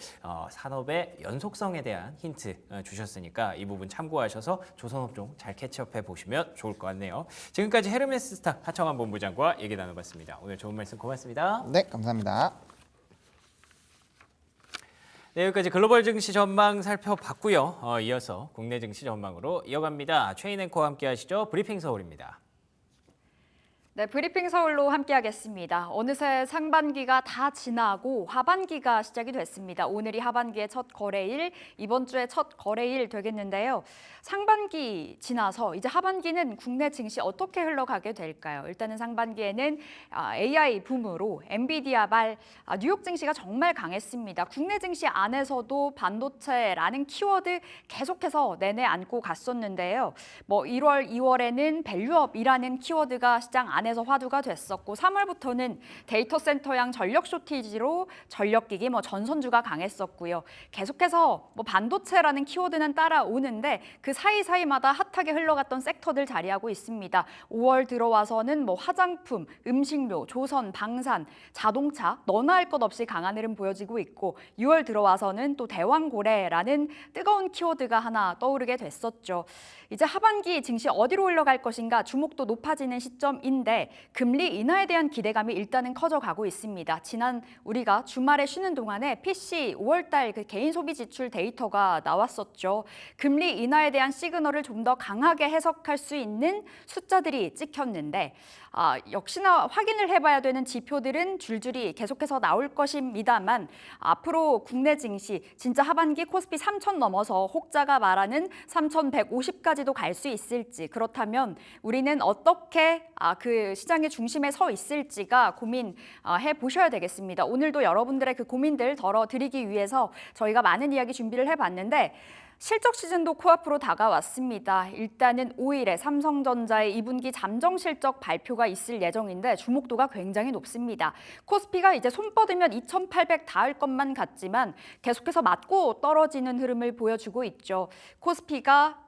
산업의 연속성에 대한 힌트 주셨으니까 이 부분 참고하셔서 조선업종 잘 캐치업해 보시면 좋을 것 같네요. 지금까지 헤르메스스타 하청환 본부장과 얘기 나눠봤습니다. 오늘 좋은 말씀 고맙습니다. 네, 감사합니다. 네, 여기까지 글로벌 증시 전망 살펴봤고요. 이어서 국내 증시 전망으로 이어갑니다. 최인 앵커와 함께 하시죠. 브리핑 서울입니다. 네, 브리핑 서울로 함께하겠습니다. 어느새 상반기가 다 지나고 하반기가 시작이 됐습니다. 오늘이 하반기의 첫 거래일, 이번 주에 첫 거래일 되겠는데요. 상반기 지나서 이제 하반기는 국내 증시 어떻게 흘러가게 될까요? 일단은 상반기에는 AI 붐으로 엔비디아발 뉴욕 증시가 정말 강했습니다. 국내 증시 안에서도 반도체라는 키워드 계속해서 내내 안고 갔었는데요. 뭐 1월, 2월에는 밸류업이라는 키워드가 시장 안에서 화두가 됐었고 3월부터는 데이터 센터양 전력 쇼티지로 전력기기 전선주가 강했었고요. 계속해서 반도체라는 키워드는 따라오는데 그 사이사이마다 핫하게 흘러갔던 섹터들 자리하고 있습니다. 5월 들어와서는 화장품, 음식료, 조선, 방산, 자동차 너나 할 것 없이 강한 흐름 보여지고 있고 6월 들어와서는 또 대왕고래라는 뜨거운 키워드가 하나 떠오르게 됐었죠. 이제 하반기 증시 어디로 흘러갈 것인가 주목도 높아지는 시점인데 금리 인하에 대한 기대감이 일단은 커져가고 있습니다. 지난 우리가 주말에 쉬는 동안에 PC 5월달 그 개인 소비 지출 데이터가 나왔었죠. 금리 인하에 대한 시그널을 좀 더 강하게 해석할 수 있는 숫자들이 찍혔는데 역시나 확인을 해봐야 되는 지표들은 줄줄이 계속해서 나올 것입니다만 앞으로 국내 증시 진짜 하반기 코스피 3,000 넘어서 혹자가 말하는 3,150까지도 갈 수 있을지 그렇다면 우리는 어떻게 그 시장의 중심에 서 있을지가 고민해 보셔야 되겠습니다. 오늘도 여러분들의 그 고민들 덜어드리기 위해서 저희가 많은 이야기 준비를 해봤는데 실적 시즌도 코앞으로 다가왔습니다. 일단은 5일에 삼성전자의 2분기 잠정 실적 발표가 있을 예정인데 주목도가 굉장히 높습니다. 코스피가 이제 손 뻗으면 2,800 닿을 것만 같지만 계속해서 맞고 떨어지는 흐름을 보여주고 있죠. 코스피가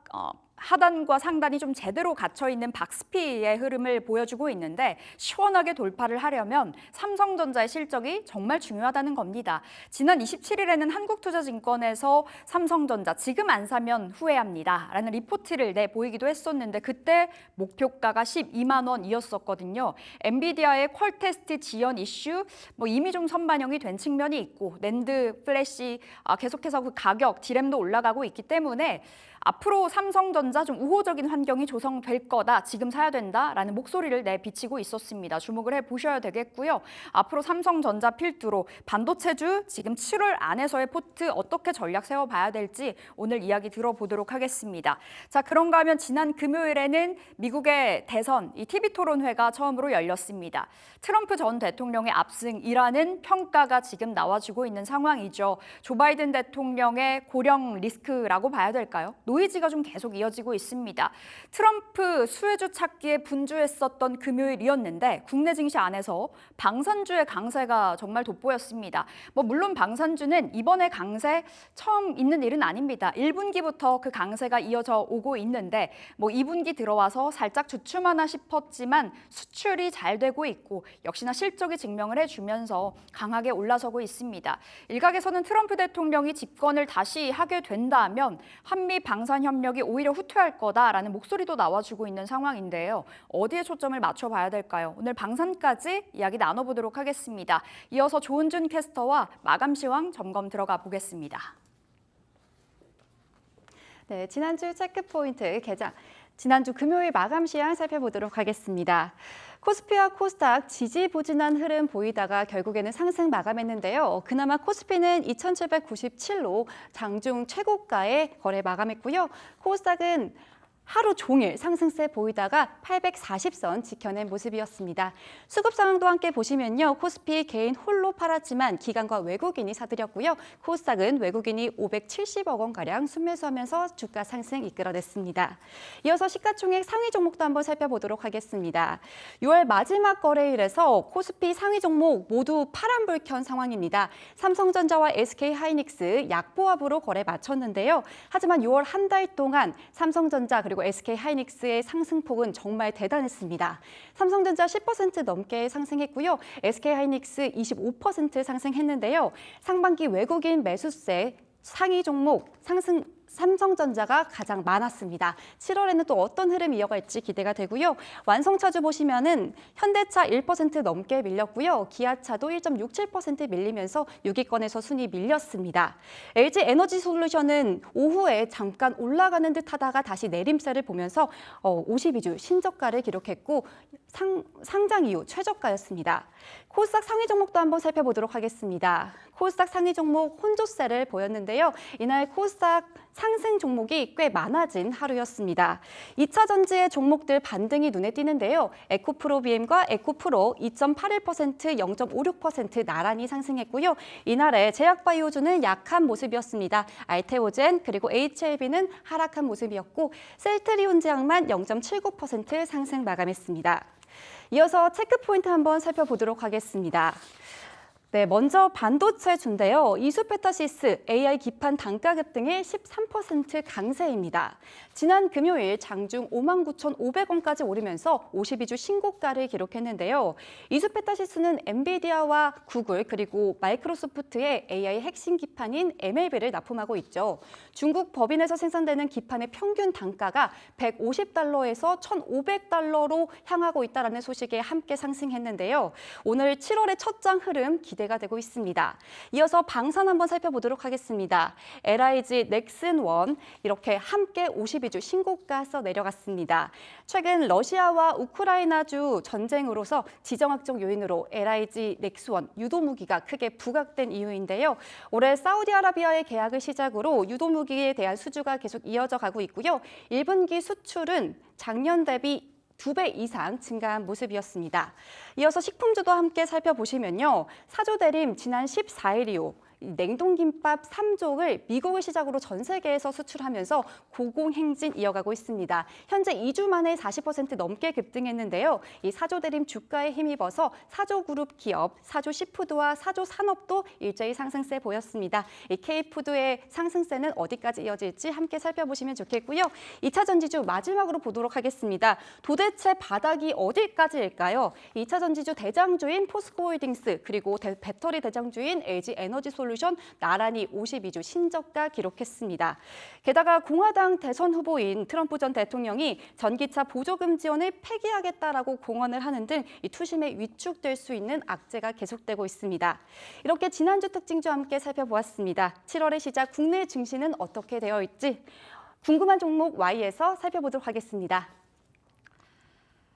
하단과 상단이 좀 제대로 갇혀있는 박스피의 흐름을 보여주고 있는데 시원하게 돌파를 하려면 삼성전자의 실적이 정말 중요하다는 겁니다. 지난 27일에는 한국투자증권에서 삼성전자 지금 안 사면 후회합니다 라는 리포트를 내보이기도 했었는데 그때 목표가가 12만 원이었었거든요. 엔비디아의 퀄 테스트 지연 이슈 이미 좀 선반영이 된 측면이 있고 낸드 플래시 계속해서 그 가격 디램도 올라가고 있기 때문에 앞으로 삼성전자 좀 우호적인 환경이 조성될 거다. 지금 사야 된다라는 목소리를 내비치고 있었습니다. 주목을 해보셔야 되겠고요. 앞으로 삼성전자 필두로 반도체주 지금 7월 안에서의 포트 어떻게 전략 세워봐야 될지 오늘 이야기 들어보도록 하겠습니다. 자, 그런가 하면 지난 금요일에는 미국의 대선 이 TV토론회가 처음으로 열렸습니다. 트럼프 전 대통령의 압승이라는 평가가 지금 나와주고 있는 상황이죠. 조 바이든 대통령의 고령 리스크라고 봐야 될까요? 노이즈가 좀 계속 이어지고 있습니다. 트럼프 수혜주 찾기에 분주했었던 금요일이었는데 국내 증시 안에서 방산주의 강세가 정말 돋보였습니다. 물론 방산주는 이번에 강세 처음 있는 일은 아닙니다. 1분기부터 그 강세가 이어져 오고 있는데 2분기 들어와서 살짝 주춤하나 싶었지만 수출이 잘 되고 있고 역시나 실적이 증명을 해주면서 강하게 올라서고 있습니다. 일각에서는 트럼프 대통령이 집권을 다시 하게 된다면 한미 방산 협력이 오히려 후퇴할 거다라는 목소리도 나와주고 있는 상황인데요. 어디에 초점을 맞춰봐야 될까요? 오늘 방산까지 이야기 나눠보도록 하겠습니다. 이어서 조은준 캐스터와 마감 시황 점검 들어가 보겠습니다. 네, 지난주 체크포인트 개장. 지난주 금요일 마감 시황 살펴보도록 하겠습니다. 코스피와 코스닥 지지부진한 흐름 보이다가 결국에는 상승 마감했는데요. 그나마 코스피는 2,797로 장중 최고가에 거래 마감했고요. 코스닥은 하루 종일 상승세 보이다가 840선 지켜낸 모습이었습니다. 수급 상황도 함께 보시면요. 코스피 개인 홀로 팔았지만 기관과 외국인이 사들였고요. 코스닥은 외국인이 570억 원가량 순매수하면서 주가 상승 이끌어냈습니다. 이어서 시가총액 상위 종목도 한번 살펴보도록 하겠습니다. 6월 마지막 거래일에서 코스피 상위 종목 모두 파란불 켠 상황입니다. 삼성전자와 SK하이닉스 약보합으로 거래 마쳤는데요. 하지만 6월 한 달 동안 삼성전자 그리고 SK하이닉스의 상승폭은 정말 대단했습니다. 삼성전자 10% 넘게 상승했고요. SK하이닉스 25% 상승했는데요. 상반기 외국인 매수세 상위 종목 상승 삼성전자가 가장 많았습니다. 7월에는 또 어떤 흐름 이어갈지 기대가 되고요. 완성차주 보시면은 현대차 1% 넘게 밀렸고요. 기아차도 1.67% 밀리면서 6위권에서 순위 밀렸습니다. LG 에너지솔루션은 오후에 잠깐 올라가는 듯 하다가 다시 내림세를 보면서 52주 신저가를 기록했고 상장 이후 최저가였습니다. 코스닥 상위 종목도 한번 살펴보도록 하겠습니다. 코스닥 상위 종목 혼조세를 보였는데요. 이날 코스닥 상승 종목이 꽤 많아진 하루였습니다. 2차 전지의 종목들 반등이 눈에 띄는데요. 에코프로비엠과 에코프로 2.81%, 0.56% 나란히 상승했고요. 이날의 제약바이오주는 약한 모습이었습니다. 알테오젠 그리고 HLB는 하락한 모습이었고 셀트리온제약만 0.79% 상승 마감했습니다. 이어서 체크포인트 한번 살펴보도록 하겠습니다. 네, 먼저 반도체주인데요. 이수페타시스, AI 기판 단가 급등의 13% 강세입니다. 지난 금요일 장중 59,500원까지 오르면서 52주 신고가를 기록했는데요. 이수페타시스는 엔비디아와 구글 그리고 마이크로소프트의 AI 핵심 기판인 MLB를 납품하고 있죠. 중국 법인에서 생산되는 기판의 평균 단가가 150달러에서 1,500달러로 향하고 있다는 소식에 함께 상승했는데요. 오늘 7월의 첫장 흐름 기대가 되고 있습니다. 이어서 방산 한번 살펴보도록 하겠습니다. LIG 넥슨원 이렇게 함께 52주 신고가 써 내려갔습니다. 최근 러시아와 우크라이나주 전쟁으로서 지정학적 요인으로 LIG 넥스원 유도무기가 크게 부각된 이유인데요. 올해 사우디아라비아의 계약을 시작으로 유도무기에 대한 수주가 계속 이어져 가고 있고요. 1분기 수출은 작년 대비 2배 이상 증가한 모습이었습니다. 이어서 식품주도 함께 살펴보시면요. 사조대림 지난 14일 이후 냉동김밥 3족을 미국을 시작으로 전 세계에서 수출하면서 고공행진 이어가고 있습니다. 현재 2주 만에 40% 넘게 급등했는데요. 이 사조대림 주가에 힘입어서 사조그룹 기업, 사조시푸드와 사조산업도 일제히 상승세 보였습니다. 이 K푸드의 상승세는 어디까지 이어질지 함께 살펴보시면 좋겠고요. 2차 전지주 마지막으로 보도록 하겠습니다. 도대체 바닥이 어디까지일까요? 2차 전지주 대장주인 포스코홀딩스 그리고 배터리 대장주인 LG 에너지솔루션 나란히 52주 신저가 기록했습니다. 게다가 공화당 대선 후보인 트럼프 전 대통령이 전기차 보조금 지원을 폐기하겠다라고 공언을 하는 등 이 투심에 위축될 수 있는 악재가 계속되고 있습니다. 이렇게 지난주 특징주 함께 살펴보았습니다. 7월의 시작 국내 증시는 어떻게 되어 있지? 궁금한 종목 Y에서 살펴보도록 하겠습니다.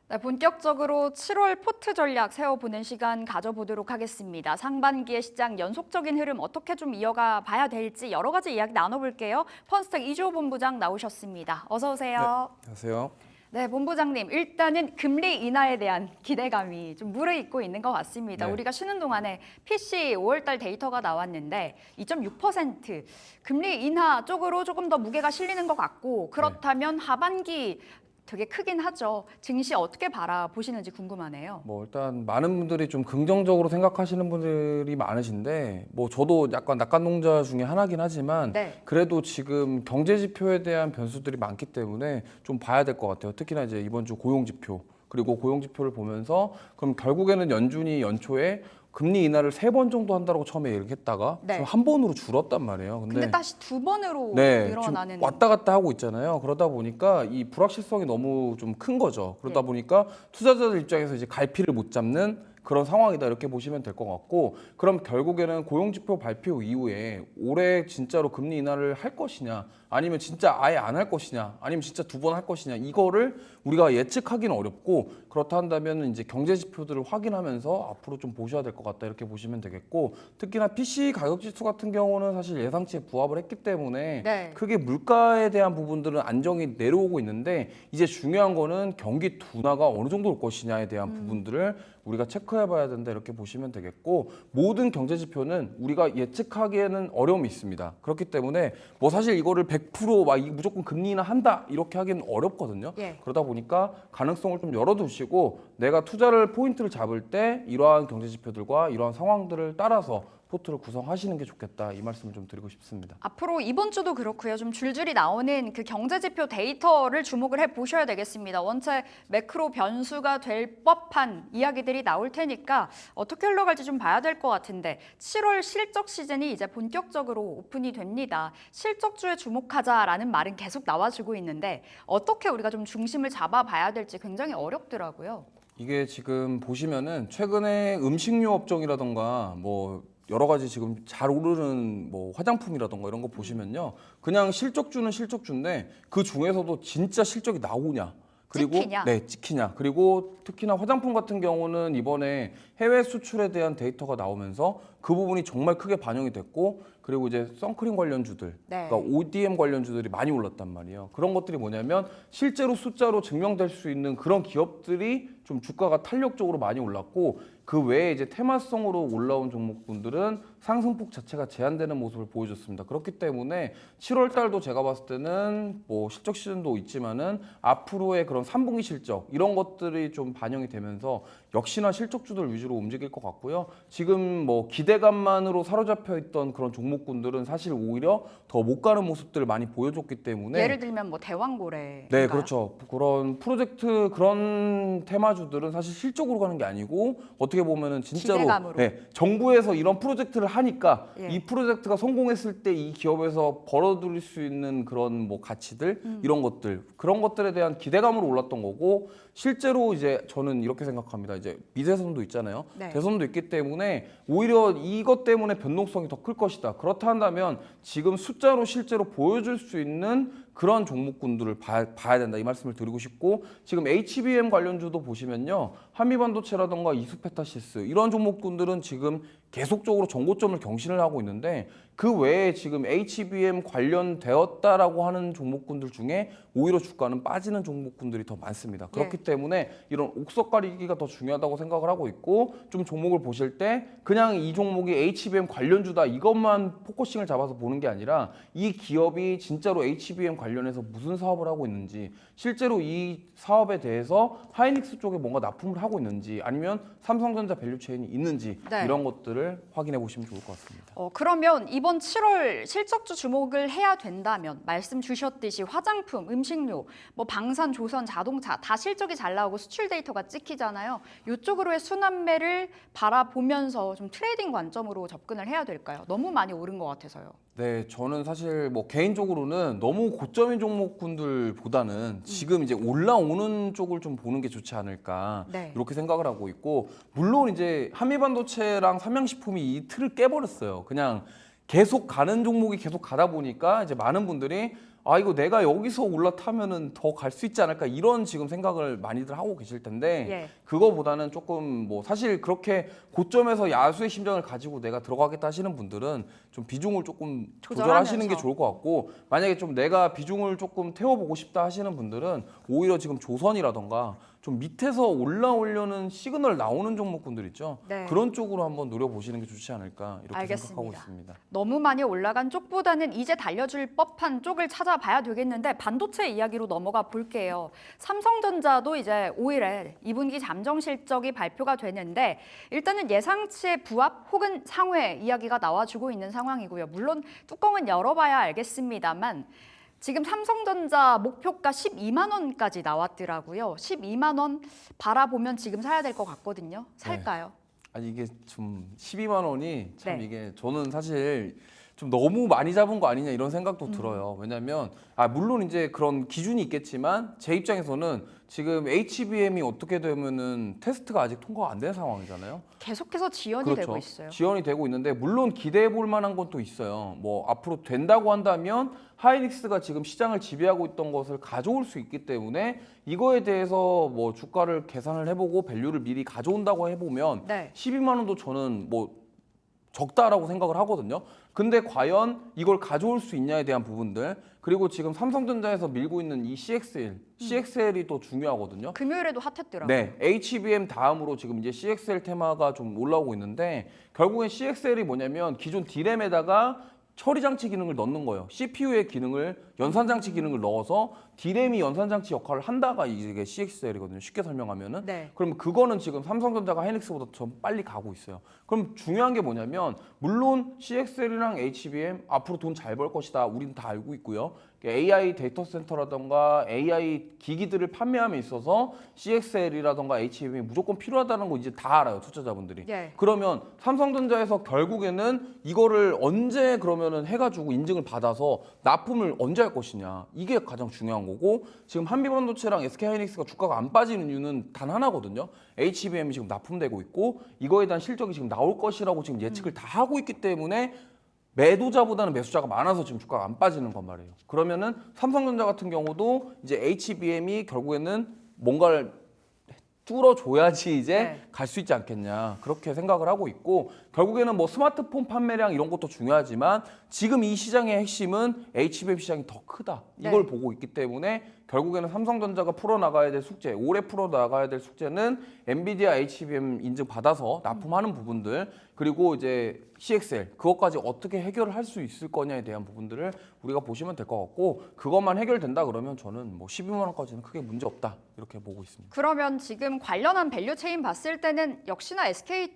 네, 본격적으로 7월 포트 전략 세워보는 시간 가져보도록 하겠습니다. 상반기의 시장 연속적인 흐름 어떻게 좀 이어가 봐야 될지 여러 가지 이야기 나눠볼게요. 펀스텍 이주호 본부장 나오셨습니다. 어서 오세요. 네, 안녕하세요. 네, 본부장님. 일단은 금리 인하에 대한 기대감이 좀 무르익고 있는 것 같습니다. 네. 우리가 쉬는 동안에 PC 5월달 데이터가 나왔는데 2.6% 금리 인하 쪽으로 조금 더 무게가 실리는 것 같고 그렇다면 하반기 되게 크긴 하죠. 증시 어떻게 바라보시는지 궁금하네요. 뭐 일단 많은 분들이 좀 긍정적으로 생각하시는 분들이 많으신데 뭐 저도 약간 낙관농자 중에 하나긴 하지만 네. 그래도 지금 경제 지표에 대한 변수들이 많기 때문에 좀 봐야 될 것 같아요. 특히나 이제 이번 주 고용 지표 그리고 고용 지표를 보면서 그럼 결국에는 연준이 연초에 금리 인하를 3번 정도 한다고 처음에 얘기했다가 네. 지금 한 번으로 줄었단 말이에요. 근데 다시 2번으로 네, 늘어나는 지금 왔다 갔다 하고 있잖아요. 그러다 보니까 이 불확실성이 너무 좀 큰 거죠. 그러다 네. 보니까 투자자들 입장에서 이제 갈피를 못 잡는 그런 상황이다 이렇게 보시면 될 것 같고, 그럼 결국에는 고용지표 발표 이후에 올해 진짜로 금리 인하를 할 것이냐, 아니면 진짜 아예 안 할 것이냐, 아니면 진짜 2번 할 것이냐, 이거를 우리가 예측하기는 어렵고, 그렇다 한다면 이제 경제 지표들을 확인하면서 앞으로 좀 보셔야 될 것 같다 이렇게 보시면 되겠고, 특히나 PC 가격 지수 같은 경우는 사실 예상치에 부합을 했기 때문에 네. 크게 물가에 대한 부분들은 안정이 내려오고 있는데, 이제 중요한 거는 경기 둔화가 어느 정도 올 것이냐에 대한 부분들을 우리가 체크해 봐야 된다 이렇게 보시면 되겠고, 모든 경제 지표는 우리가 예측하기에는 어려움이 있습니다. 그렇기 때문에 뭐 사실 이거를 100% 무조건 금리 인하 한다 이렇게 하기는 어렵거든요. 예. 그러다 보니까 가능성을 좀 열어두시고, 내가 투자를 포인트를 잡을 때 이러한 경제 지표들과 이러한 상황들을 따라서 포트를 구성하시는 게 좋겠다, 이 말씀을 좀 드리고 싶습니다. 앞으로 이번 주도 그렇고요. 좀 줄줄이 나오는 그 경제지표 데이터를 주목을 해보셔야 되겠습니다. 원체 매크로 변수가 될 법한 이야기들이 나올 테니까 어떻게 흘러갈지 좀 봐야 될 것 같은데, 7월 실적 시즌이 이제 본격적으로 오픈이 됩니다. 실적주에 주목하자라는 말은 계속 나와주고 있는데, 어떻게 우리가 좀 중심을 잡아봐야 될지 굉장히 어렵더라고요. 이게 지금 보시면은 최근에 음식료 업종이라던가 뭐 여러 가지 지금 잘 오르는 뭐 화장품이라던가 이런 거 보시면요, 그냥 실적주는 실적주인데 그 중에서도 진짜 실적이 나오냐, 그리고 찍히냐? 네, 찍히냐. 그리고 특히나 화장품 같은 경우는 이번에 해외 수출에 대한 데이터가 나오면서 그 부분이 정말 크게 반영이 됐고, 그리고 이제 선크림 관련주들, 네. 그러니까 ODM 관련주들이 많이 올랐단 말이에요. 그런 것들이 뭐냐면 실제로 숫자로 증명될 수 있는 그런 기업들이 좀 주가가 탄력적으로 많이 올랐고, 그 외에 이제 테마성으로 올라온 종목군들은 상승폭 자체가 제한되는 모습을 보여줬습니다. 그렇기 때문에 7월 달도 제가 봤을 때는 뭐 실적 시즌도 있지만은 앞으로의 그런 3분기 실적 이런 것들이 좀 반영이 되면서 역시나 실적주들 위주로 움직일 것 같고요. 지금 뭐 기대감만으로 사로잡혀 있던 그런 종목군들은 사실 오히려 더 못 가는 모습들을 많이 보여줬기 때문에, 예를 들면 뭐 대왕고래. 네, 그렇죠. 그런 프로젝트, 그런 테마주들은 사실 실적으로 가는 게 아니고 어떻게 보면은 진짜로 기대감으로. 네, 정부에서 이런 프로젝트를 하니까 예. 이 프로젝트가 성공했을 때 이 기업에서 벌어들일 수 있는 그런 뭐 가치들, 이런 것들, 그런 것들에 대한 기대감으로 올랐던 거고, 실제로 이제 저는 이렇게 생각합니다. 이제 미대선도 있잖아요. 네. 대선도 있기 때문에 오히려 이것 때문에 변동성이 더 클 것이다. 그렇다 한다면 지금 숫자로 실제로 보여줄 수 있는 그런 종목군들을 봐야 된다, 이 말씀을 드리고 싶고, 지금 HBM 관련주도 보시면요, 한미반도체라던가 이수페타시스 이런 종목군들은 지금 계속적으로 정고점을 경신을 하고 있는데, 그 외에 지금 HBM 관련되었다라고 하는 종목군들 중에 오히려 주가는 빠지는 종목군들이 더 많습니다. 그렇기 때문에 이런 옥석 가리기가 더 중요하다고 생각을 하고 있고, 좀 종목을 보실 때 그냥 이 종목이 HBM 관련주다 이것만 포커싱을 잡아서 보는 게 아니라, 이 기업이 진짜로 HBM 관련해서 무슨 사업을 하고 있는지, 실제로 이 사업에 대해서 하이닉스 쪽에 뭔가 납품을 하고 있는지, 아니면 삼성전자 밸류체인이 있는지, 네. 이런 것들을 확인해 보시면 좋을 것 같습니다. 그러면 이번 7월 실적주 주목을 해야 된다면, 말씀 주셨듯이 화장품, 음식료, 뭐 방산, 조선, 자동차 다 실적이 잘 나오고 수출 데이터가 찍히잖아요. 이쪽으로의 순환매를 바라보면서 좀 트레이딩 관점으로 접근을 해야 될까요? 너무 많이 오른 것 같아서요. 네, 저는 사실 뭐 개인적으로는 너무 고점인 종목군들보다는 지금 이제 올라오는 쪽을 좀 보는 게 좋지 않을까, 네. 이렇게 생각을 하고 있고, 물론 이제 한미반도체랑 삼양식품이 이 틀을 깨버렸어요. 그냥 계속 가는 종목이 계속 가다 보니까 이제 많은 분들이 아, 이거 내가 여기서 올라타면은 더 갈 수 있지 않을까, 이런 지금 생각을 많이들 하고 계실 텐데, 예. 그거보다는 조금 뭐 사실 그렇게 고점에서 야수의 심정을 가지고 내가 들어가겠다 하시는 분들은 좀 비중을 조금 조절하시는 게 조절하면서. 좋을 것 같고, 만약에 좀 내가 비중을 조금 태워보고 싶다 하시는 분들은 오히려 지금 조선이라던가 좀 밑에서 올라오려는 시그널 나오는 종목군들 있죠. 네. 그런 쪽으로 한번 노려보시는 게 좋지 않을까, 이렇게 알겠습니다. 생각하고 있습니다. 너무 많이 올라간 쪽보다는 이제 달려줄 법한 쪽을 찾아봐야 되겠는데, 반도체 이야기로 넘어가 볼게요. 삼성전자도 이제 5일에 2분기 잠정 실적이 발표가 되는데, 일단은 예상치의 부합 혹은 상회 이야기가 나와주고 있는 상황이고요. 물론 뚜껑은 열어봐야 알겠습니다만, 지금 삼성전자 목표가 12만 원까지 나왔더라고요. 12만 원 바라보면 지금 사야 될 것 같거든요. 살까요? 아니 이게 좀 12만 원이 참 네. 이게 저는 사실 좀 너무 많이 잡은 거 아니냐, 이런 생각도 들어요. 왜냐하면 물론 이제 그런 기준이 있겠지만 제 입장에서는 지금 HBM이 어떻게 되면은 테스트가 아직 통과가 안 된 상황이잖아요. 계속해서 지연이 그렇죠. 되고 있어요. 지연이 되고 있는데 물론 기대해 볼 만한 건 또 있어요. 뭐 앞으로 된다고 한다면 하이닉스가 지금 시장을 지배하고 있던 것을 가져올 수 있기 때문에 이거에 대해서 뭐 주가를 계산을 해보고 밸류를 미리 가져온다고 해보면 네. 12만 원도 저는 뭐 적다라고 생각을 하거든요. 근데 과연 이걸 가져올 수 있냐에 대한 부분들, 그리고 지금 삼성전자에서 밀고 있는 이 CXL이 또 중요하거든요. 금요일에도 핫했더라고요. 네, HBM 다음으로 지금 이제 CXL 테마가 좀 올라오고 있는데, 결국엔 CXL이 뭐냐면 기존 D램에다가 처리 장치 기능을 넣는 거예요. CPU의 기능을, 연산 장치 기능을 넣어서 D램이 연산 장치 역할을 한다가 이게 CXL이거든요. 쉽게 설명하면은. 네. 그럼 그거는 지금 삼성전자가 하이닉스보다 좀 빨리 가고 있어요. 그럼 중요한 게 뭐냐면, 물론 CXL이랑 HBM 앞으로 돈 잘 벌 것이다. 우리는 다 알고 있고요. AI 데이터 센터라던가 AI 기기들을 판매함에 있어서 CXL이라던가 HBM이 무조건 필요하다는 거 이제 다 알아요, 투자자분들이. 예. 그러면 삼성전자에서 결국에는 이거를 언제 그러면은 해가지고 인증을 받아서 납품을 언제 할 것이냐, 이게 가장 중요한 거고, 지금 한미반도체랑 SK하이닉스가 주가가 안 빠지는 이유는 단 하나거든요. HBM이 지금 납품되고 있고 이거에 대한 실적이 지금 나올 것이라고 지금 예측을 다 하고 있기 때문에 매도자보다는 매수자가 많아서 지금 주가가 안 빠지는 건 말이에요. 그러면은 삼성전자 같은 경우도 이제 HBM이 결국에는 뭔가를 뚫어줘야지 이제 네. 갈 수 있지 않겠냐, 그렇게 생각을 하고 있고, 결국에는 뭐 스마트폰 판매량 이런 것도 중요하지만 지금 이 시장의 핵심은 HBM 시장이 더 크다, 이걸 네. 보고 있기 때문에 결국에는 삼성전자가 풀어나가야 될 숙제, 올해 풀어나가야 될 숙제는 엔비디아 HBM 인증 받아서 납품하는 부분들, 그리고 이제 CXL 그것까지 어떻게 해결을 할 수 있을 거냐에 대한 부분들을 우리가 보시면 될 것 같고, 그것만 해결된다 그러면 저는 뭐 12만 원까지는 크게 문제 없다, 이렇게 보고 있습니다. 그러면 지금 관련한 밸류 체인 봤을 때는 역시나 SK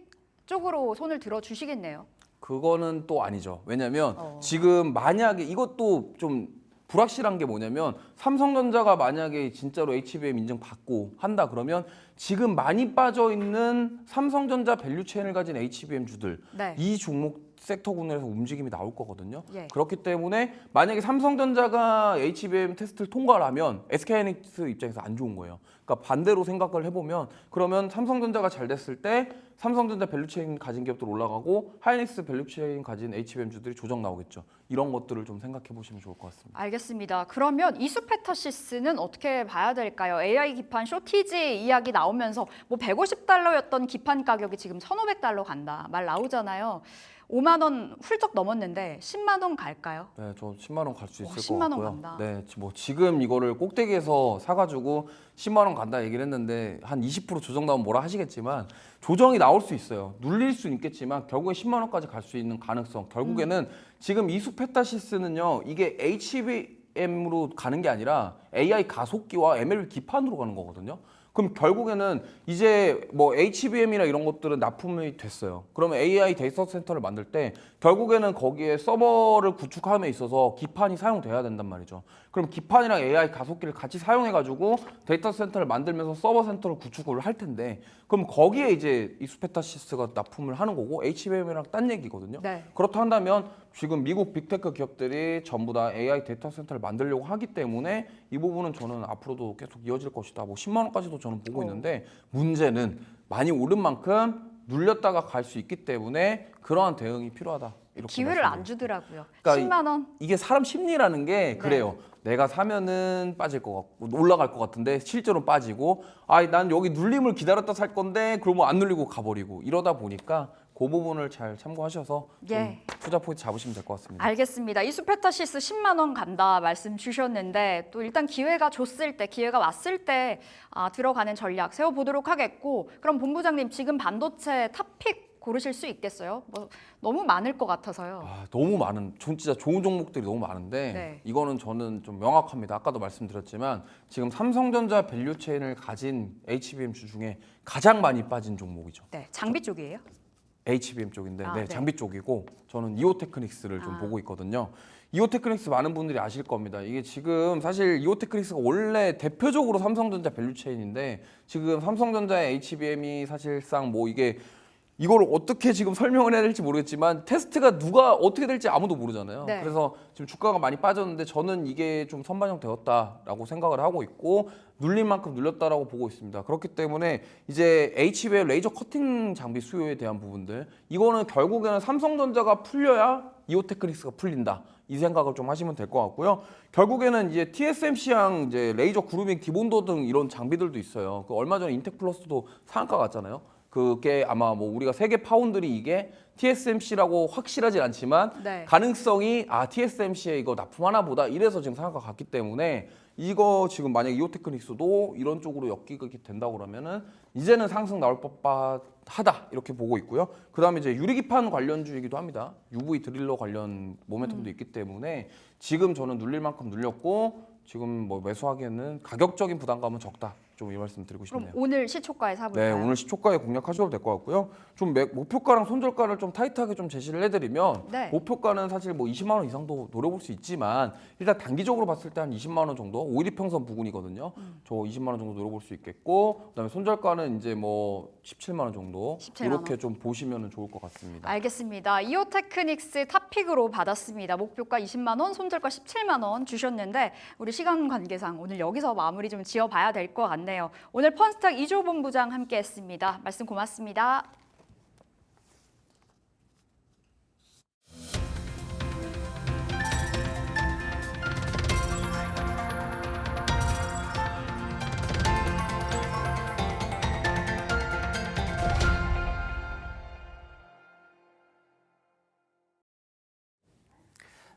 쪽으로 손을 들어 주시겠네요. 그거는 또 아니죠. 왜냐면 지금 만약에 이것도 좀 불확실한 게 뭐냐면, 삼성전자가 만약에 진짜로 HBM 인증 받고 한다 그러면 지금 많이 빠져 있는 삼성전자 밸류 체인을 가진 HBM 주들, 네. 이 종목 섹터군에서 움직임이 나올 거거든요. 예. 그렇기 때문에 만약에 삼성전자가 HBM 테스트를 통과를 하면 SK하이닉스 입장에서 안 좋은 거예요. 그러니까 반대로 생각을 해보면, 그러면 삼성전자가 잘 됐을 때 삼성전자 밸류체인 가진 기업들 올라가고 하이닉스 밸류체인 가진 HBM 주들이 조정 나오겠죠. 이런 것들을 좀 생각해 보시면 좋을 것 같습니다. 알겠습니다. 그러면 이수페타시스는 어떻게 봐야 될까요? AI 기판 쇼티지 이야기 나오면서 뭐 150달러였던 기판 가격이 지금 1,500달러 간다 말 나오잖아요. 5만 원 훌쩍 넘었는데 10만 원 갈까요? 네, 저 10만 원 갈 수 있을 것 10만 원 같고요. 간다. 네, 뭐 지금 이거를 꼭대기에서 사가지고 10만 원 간다 얘기를 했는데 한 20% 조정 나오면 뭐라 하시겠지만, 조정이 나올 수 있어요. 눌릴 수는 있겠지만 결국에 10만 원까지 갈 수 있는 가능성. 결국에는 지금 이수페타시스는요, 이게 HBM으로 가는 게 아니라 AI 가속기와 MLB 기판으로 가는 거거든요. 그럼 결국에는 이제 뭐 HBM이나 이런 것들은 납품이 됐어요. 그러면 AI 데이터 센터를 만들 때 결국에는 거기에 서버를 구축함에 있어서 기판이 사용돼야 된단 말이죠. 그럼 기판이랑 AI 가속기를 같이 사용해가지고 데이터 센터를 만들면서 서버 센터를 구축을 할 텐데, 그럼 거기에 이제 이수페타시스가 납품을 하는 거고 HBM이랑 딴 얘기거든요. 네. 그렇다 한다면 지금 미국 빅테크 기업들이 전부 다 AI 데이터 센터를 만들려고 하기 때문에 이 부분은 저는 앞으로도 계속 이어질 것이다. 뭐 10만 원까지도 저는 보고 있는데, 문제는 많이 오른 만큼 눌렸다가 갈 수 있기 때문에 그러한 대응이 필요하다, 이렇게 기회를 안 말씀드립니다. 주더라고요. 그러니까 10만 원. 이게 사람 심리라는 게 그래요. 내가 사면은 빠질 것 같고 올라갈 것 같은데 실제로 빠지고, 난 여기 눌림을 기다렸다 살 건데 그러면 안 눌리고 가버리고, 이러다 보니까 그 부분을 잘 참고하셔서 좀 예. 투자 포인트 잡으시면 될 것 같습니다. 알겠습니다. 이수페타시스 10만 원 간다 말씀 주셨는데, 또 일단 기회가 줬을 때, 기회가 왔을 때 들어가는 전략 세워보도록 하겠고, 그럼 본부장님 지금 반도체 탑픽 고르실 수 있겠어요? 뭐 너무 많을 것 같아서요. 너무 많은, 진짜 좋은 종목들이 너무 많은데 네. 이거는 저는 좀 명확합니다. 아까도 말씀드렸지만 지금 삼성전자 밸류체인을 가진 HBM 주 중에 가장 많이 빠진 종목이죠. 네, 장비 쪽이에요? HBM 쪽인데, 네. 장비 쪽이고, 저는 이오테크닉스를 좀 보고 있거든요. 이오테크닉스 많은 분들이 아실 겁니다. 이게 지금 사실 이오테크닉스가 원래 대표적으로 삼성전자 밸류체인인데, 지금 삼성전자의 HBM이 사실상 뭐 이게 이걸 어떻게 지금 설명을 해야 될지 모르겠지만 테스트가 누가 어떻게 될지 아무도 모르잖아요. 네. 그래서 지금 주가가 많이 빠졌는데 저는 이게 좀 선반영되었다라고 생각을 하고 있고 눌릴 만큼 눌렸다라고 보고 있습니다. 그렇기 때문에 이제 H웨어 레이저 커팅 장비 수요에 대한 부분들 이거는 결국에는 삼성전자가 풀려야 이오테크닉스가 풀린다. 이 생각을 좀 하시면 될 것 같고요. 결국에는 이제 TSMC랑 이제 레이저 그루밍 디본더 등 이런 장비들도 있어요. 그 얼마 전에 인텍플러스도 상한가 갔잖아요. 그게 아마 뭐 우리가 세계 파운드리 이게 TSMC라고 확실하진 않지만 네. 가능성이 TSMC에 이거 납품하나 보다 이래서 지금 상한가 갔기 때문에 이거 지금 만약 이오테크닉스도 이런 쪽으로 엮이게 된다고 그러면은 이제는 상승 나올 법하다 이렇게 보고 있고요. 그다음에 이제 유리기판 관련주이기도 합니다. UV 드릴러 관련 모멘텀도 있기 때문에 지금 저는 눌릴 만큼 눌렸고 지금 뭐 매수하기에는 가격적인 부담감은 적다. 좀 이 말씀 드리고 그럼 싶네요. 오늘 시초가에 네, 사볼까요? 오늘 시초가에 공략하셔도 될 것 같고요. 좀 목표가랑 손절가를 좀 타이트하게 좀 제시를 해드리면 네. 목표가는 사실 뭐 20만 원 이상도 노려볼 수 있지만 일단 단기적으로 봤을 때 한 20만 원 정도 5일평선 부근이거든요. 저 20만 원 정도 노려볼 수 있겠고 그다음에 손절가는 이제 뭐 17만 원 정도 17만 이렇게 원. 좀 보시면 좋을 것 같습니다. 알겠습니다. 이오테크닉스 탑픽으로 받았습니다. 목표가 20만 원, 손절가 17만 원 주셨는데 우리 시간 관계상 오늘 여기서 마무리 좀 지어봐야 될 것 같네요. 오늘 펀스탁 이조 본부장 함께했습니다. 말씀 고맙습니다.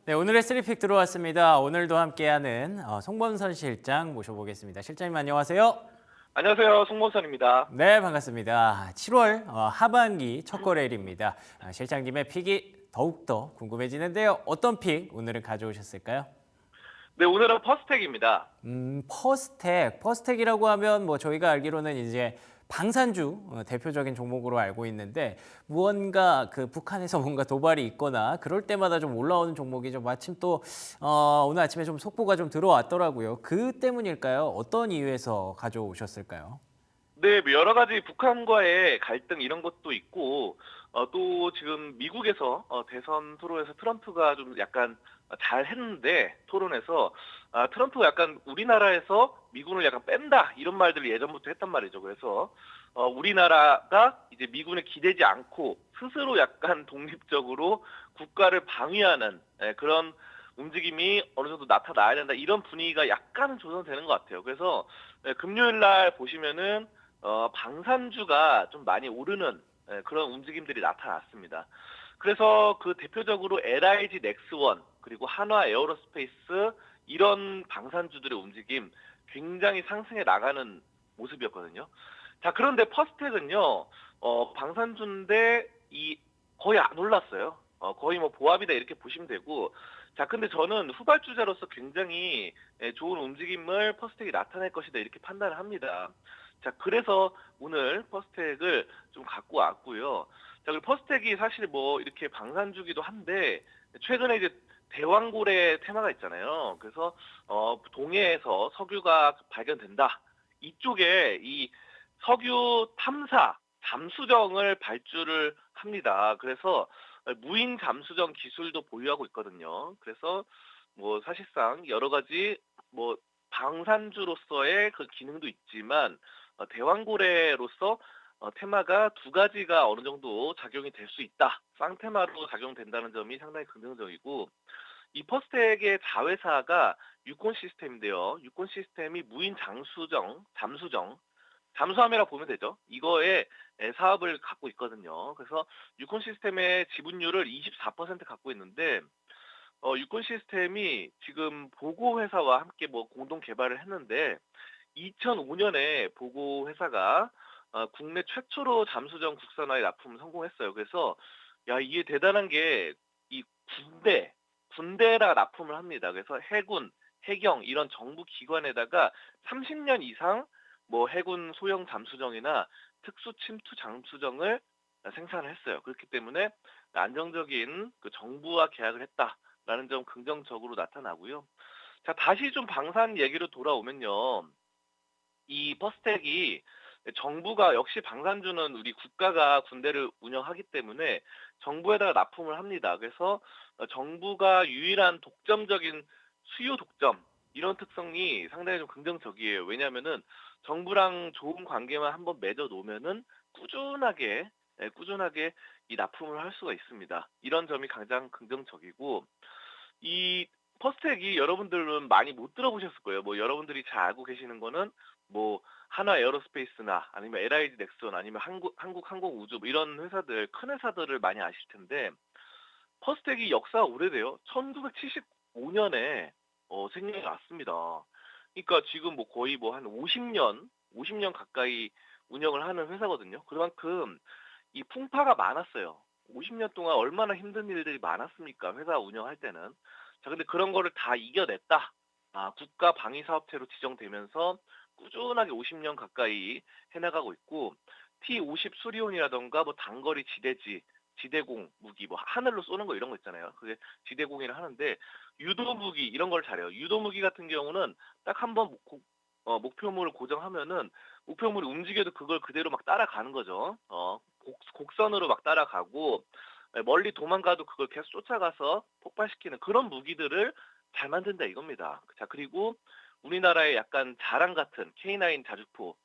네, 오늘의 쓰리픽 들어왔습니다. 오늘도 함께하는 송범선 실장 모셔보겠습니다. 실장님 안녕하세요. 안녕하세요. 송범선입니다. 네, 반갑습니다. 7월 하반기 첫 거래일입니다. 실장님의 픽이 더욱더 궁금해지는데요. 어떤 픽 오늘은 가져오셨을까요? 네, 오늘은 퍼스텍입니다. 퍼스텍이라고 하면 뭐 저희가 알기로는 이제 방산주 대표적인 종목으로 알고 있는데 무언가 그 북한에서 뭔가 도발이 있거나 그럴 때마다 좀 올라오는 종목이죠. 마침 또 오늘 아침에 좀 속보가 좀 들어왔더라고요. 그 때문일까요? 어떤 이유에서 가져오셨을까요? 네, 뭐 여러 가지 북한과의 갈등 이런 것도 있고 또 지금 미국에서 대선 토론에서 트럼프가 좀 약간 잘 했는데 토론에서 트럼프가 약간 우리나라에서 미군을 약간 뺀다 이런 말들을 예전부터 했단 말이죠. 그래서 우리나라가 이제 미군에 기대지 않고 스스로 약간 독립적으로 국가를 방위하는 그런 움직임이 어느 정도 나타나야 된다 이런 분위기가 약간은 조성되는 것 같아요. 그래서 금요일 날 보시면은 방산주가 좀 많이 오르는 그런 움직임들이 나타났습니다. 그래서 그 대표적으로 LIG 넥스원 그리고 한화 에어로스페이스 이런 방산주들의 움직임 굉장히 상승해 나가는 모습이었거든요. 자, 그런데 퍼스텍은요, 방산주인데 거의 안 올랐어요. 거의 뭐 보합이다 이렇게 보시면 되고, 자, 근데 저는 후발주자로서 굉장히 좋은 움직임을 퍼스텍이 나타낼 것이다 이렇게 판단을 합니다. 자, 그래서 오늘 퍼스텍을 좀 갖고 왔고요. 자, 그리고 퍼스텍이 사실 뭐 이렇게 방산주기도 한데 최근에 이제 대왕고래 테마가 있잖아요. 그래서 동해에서 석유가 발견된다. 이쪽에 이 석유 탐사 잠수정을 발주를 합니다. 그래서 무인 잠수정 기술도 보유하고 있거든요. 그래서 뭐 사실상 여러 가지 뭐 방산주로서의 그 기능도 있지만 대왕고래로서 테마가 두 가지가 어느 정도 작용이 될 수 있다. 쌍테마로 작용된다는 점이 상당히 긍정적이고 이 퍼스텍의 자회사가 유콘 시스템인데요. 유콘 시스템이 무인 잠수함이라 보면 되죠. 이거에 사업을 갖고 있거든요. 그래서 유콘 시스템의 지분율을 24% 갖고 있는데 유콘 시스템이 지금 보고 회사와 함께 뭐 공동 개발을 했는데 2005년에 보고 회사가 국내 최초로 잠수정 국산화에 납품 성공했어요. 그래서 야 이게 대단한 게 이 군대라 납품을 합니다. 그래서 해군, 해경 이런 정부 기관에다가 30년 이상 뭐 해군 소형 잠수정이나 특수 침투 잠수정을 생산을 했어요. 그렇기 때문에 안정적인 그 정부와 계약을 했다라는 점 긍정적으로 나타나고요. 자, 다시 좀 방산 얘기로 돌아오면요. 이 퍼스텍이 정부가 역시 방산주는 우리 국가가 군대를 운영하기 때문에 정부에다가 납품을 합니다. 그래서 정부가 유일한 독점적인 수요 독점 이런 특성이 상당히 좀 긍정적이에요. 왜냐하면은 정부랑 좋은 관계만 한번 맺어 놓으면은 꾸준하게 이 납품을 할 수가 있습니다. 이런 점이 가장 긍정적이고 이 퍼스텍이 여러분들은 많이 못 들어보셨을 거예요. 뭐 여러분들이 잘 알고 계시는 거는 뭐 하나 에어로스페이스나 아니면 LIG 넥슨 아니면 한국항공우주 뭐 이런 회사들 큰 회사들을 많이 아실 텐데 퍼스텍이 역사가 오래돼요. 1975년에 생략이 났습니다. 그러니까 지금 뭐 거의 뭐 한 50년 가까이 운영을 하는 회사거든요. 그만큼 이 풍파가 많았어요. 50년 동안 얼마나 힘든 일들이 많았습니까? 회사 운영할 때는. 자, 근데 그런 거를 다 이겨냈다. 국가 방위 사업체로 지정되면서 꾸준하게 50년 가까이 해나가고 있고 T-50 수리온이라던가 뭐 단거리 지대공 무기 뭐 하늘로 쏘는 거 이런 거 있잖아요. 그게 지대공이라 하는데 유도 무기 이런 걸 잘해요. 유도 무기 같은 경우는 딱 한번 목표물을 고정하면은 목표물이 움직여도 그걸 그대로 막 따라가는 거죠. 곡선으로 막 따라가고 멀리 도망가도 그걸 계속 쫓아가서 폭발시키는 그런 무기들을 잘 만든다 이겁니다. 자, 그리고 우리나라의 약간 자랑 같은 K9 자주포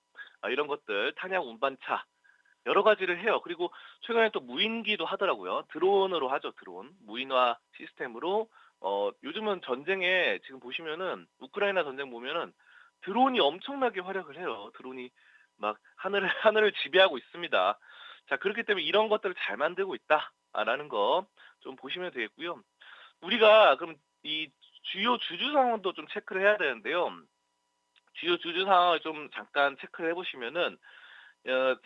이런 것들 탄약 운반차 여러 가지를 해요. 그리고 최근에 또 무인기도 하더라고요. 드론으로 하죠. 드론 무인화 시스템으로 요즘은 전쟁에 지금 보시면은 우크라이나 전쟁 보면은 드론이 엄청나게 활약을 해요. 드론이 막 하늘을 지배하고 있습니다. 자, 그렇기 때문에 이런 것들을 잘 만들고 있다라는 거 좀 보시면 되겠고요. 우리가 그럼 이 주요 주주 상황도 좀 체크를 해야 되는데요. 주요 주주 상황을 좀 잠깐 체크를 해보시면은